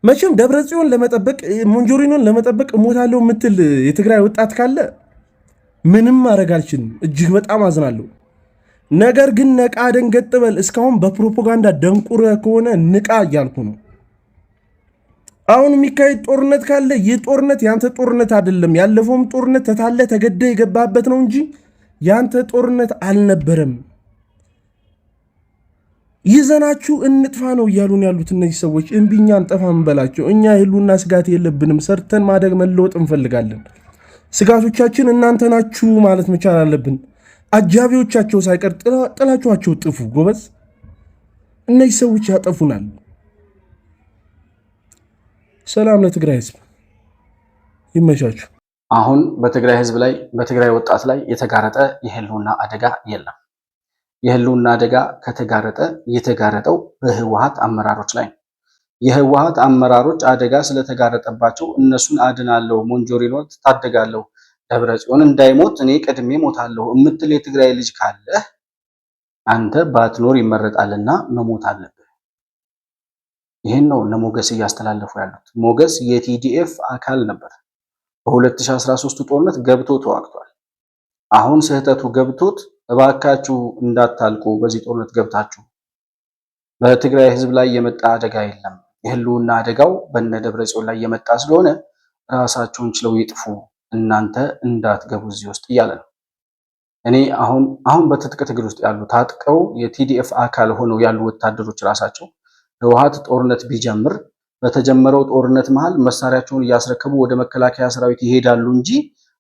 መቼም ደብረ ጽዮን ለመጠበቅ ሞንጆሪኖን ለመጠበቅ እሞታለሁ የምትል የትግራይ ወጣት ካለ ምንም ማድረግ አልችልም። እጅግ በጣም አዝናለሁ። ነገር ግን ነቃ ደንገጥ በል። እስካሁን በፕሮፓጋንዳ ደንቁረ ከሆነ ንቃ እያልኩ ነው። አሁን የሚካሄድ ጦርነት ካለ ይህ ጦርነት ያንተ ጦርነት አይደለም። ያለፈውም ጦርነት ተታለ ተገደ የገባበት ነው እንጂ ያንተ ጦርነት አልነበረም። ይዘናችሁ እንጥፋ ነው እያሉን ያሉት እነዚህ ሰዎች። እምቢኛ እንጠፋም በላቸው። እኛ የህልውና ስጋት የለብንም። ሰርተን ማደግ መለወጥ እንፈልጋለን። ስጋቶቻችን እናንተ ናችሁ ማለት መቻል አለብን። አጃቢዎቻቸው ሳይቀር ጥላችኋቸው ጥፉ ጎበዝ። እነዚህ ሰዎች ያጠፉናል። ሰላም ለትግራይ ህዝብ፣ ይመቻችሁ። አሁን በትግራይ ህዝብ ላይ በትግራይ ወጣት ላይ የተጋረጠ የህልውና አደጋ የለም። የህልውና አደጋ ከተጋረጠ የተጋረጠው በህወሓት አመራሮች ላይ ነው። የህወሓት አመራሮች አደጋ ስለተጋረጠባቸው እነሱን አድናለሁ፣ ሞንጆሪኖ ታደጋለሁ፣ ደብረጽዮን እንዳይሞት እኔ ቀድሜ ሞታለሁ እምትል የትግራይ ልጅ ካለ አንተ ባትኖር ይመረጣልና መሞት አለብህ። ይህን ነው እነ ሞገስ እያስተላለፉ ያሉት። ሞገስ የቲዲኤፍ አካል ነበር። በ2013 ጦርነት ገብቶ ተዋግቷል። አሁን ስህተቱ ገብቶት እባካችሁ እንዳታልቁ በዚህ ጦርነት ገብታችሁ፣ በትግራይ ህዝብ ላይ የመጣ አደጋ የለም፣ የህልውና አደጋው በነ ደብረጽዮን ላይ የመጣ ስለሆነ ራሳቸውን ችለው ይጥፉ፣ እናንተ እንዳትገቡ እዚህ ውስጥ እያለ ነው። እኔ አሁን በትጥቅ ትግል ውስጥ ያሉ ታጥቀው የቲዲኤፍ አካል ሆነው ያሉ ወታደሮች ራሳቸው ህወሓት ጦርነት ቢጀምር በተጀመረው ጦርነት መሃል መሳሪያቸውን እያስረከቡ ወደ መከላከያ ሰራዊት ይሄዳሉ እንጂ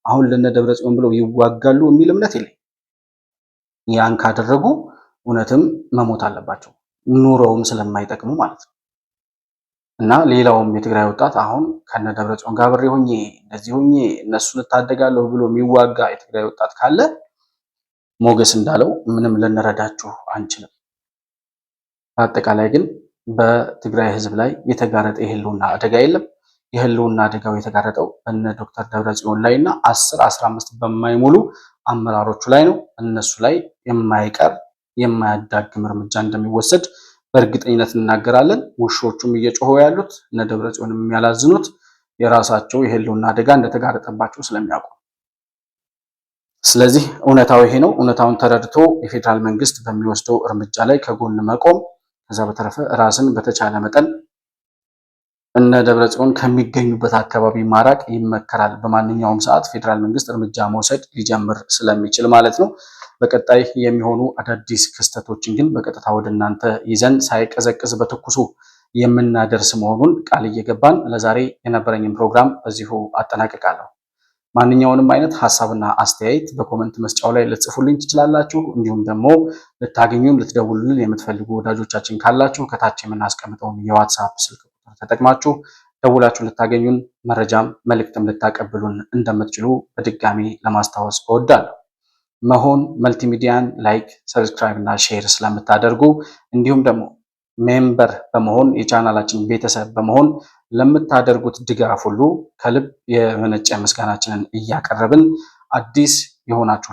አሁን ለነ ደብረጽዮን ብለው ይዋጋሉ የሚል እምነት የለኝም። ያን ካደረጉ እውነትም መሞት አለባቸው፣ ኑሮውም ስለማይጠቅሙ ማለት ነው። እና ሌላውም የትግራይ ወጣት አሁን ከነ ደብረጽዮን ጋር አብሬ ሆኜ እንደዚህ ሆኜ እነሱን እታደጋለሁ ብሎ የሚዋጋ የትግራይ ወጣት ካለ ሞገስ እንዳለው ምንም ልንረዳችሁ አንችልም። በአጠቃላይ ግን በትግራይ ህዝብ ላይ የተጋረጠ የህልውና አደጋ የለም። የህልውና አደጋው የተጋረጠው በነ ዶክተር ደብረጽዮን ላይ እና 10-15 በማይሞሉ አመራሮቹ ላይ ነው። እነሱ ላይ የማይቀር የማያዳግም እርምጃ እንደሚወሰድ በእርግጠኝነት እናገራለን። ውሾቹም እየጮሁ ያሉት እነ ደብረጽዮንም የሚያላዝኑት የራሳቸው የህልውና አደጋ እንደተጋረጠባቸው ስለሚያውቁ፣ ስለዚህ እውነታው ይሄ ነው። እውነታውን ተረድቶ የፌዴራል መንግስት በሚወስደው እርምጃ ላይ ከጎን መቆም፣ ከዛ በተረፈ ራስን በተቻለ መጠን እነ ደብረጽዮን ከሚገኙበት አካባቢ ማራቅ ይመከራል። በማንኛውም ሰዓት ፌዴራል መንግስት እርምጃ መውሰድ ሊጀምር ስለሚችል ማለት ነው። በቀጣይ የሚሆኑ አዳዲስ ክስተቶችን ግን በቀጥታ ወደ እናንተ ይዘን ሳይቀዘቅዝ በትኩሱ የምናደርስ መሆኑን ቃል እየገባን ለዛሬ የነበረኝን ፕሮግራም በዚሁ አጠናቅቃለሁ። ማንኛውንም አይነት ሀሳብና አስተያየት በኮመንት መስጫው ላይ ልትጽፉልኝ ትችላላችሁ። እንዲሁም ደግሞ ልታገኙን ልትደውሉልን የምትፈልጉ ወዳጆቻችን ካላችሁ ከታች የምናስቀምጠውን የዋትሳፕ ስልክ ቁጥር ተጠቅማችሁ ደውላችሁ ልታገኙን፣ መረጃም መልእክትም ልታቀብሉን እንደምትችሉ በድጋሚ ለማስታወስ እወዳለሁ። መሆን መልቲሚዲያን ላይክ፣ ሰብስክራይብ እና ሼር ስለምታደርጉ እንዲሁም ደግሞ ሜምበር በመሆን የቻናላችን ቤተሰብ በመሆን ለምታደርጉት ድጋፍ ሁሉ ከልብ የመነጨ ምስጋናችንን እያቀረብን አዲስ የሆናችሁ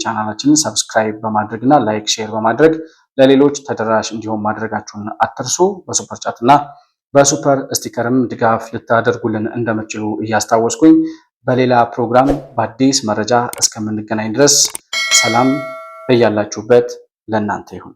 ቻናላችንን ሰብስክራይብ በማድረግና ላይክ ሼር በማድረግ ለሌሎች ተደራሽ እንዲሆን ማድረጋችሁን አትርሱ። በሱፐር ቻት እና በሱፐር ስቲከርም ድጋፍ ልታደርጉልን እንደምትችሉ እያስታወስኩኝ በሌላ ፕሮግራም በአዲስ መረጃ እስከምንገናኝ ድረስ ሰላም በያላችሁበት ለእናንተ ይሁን።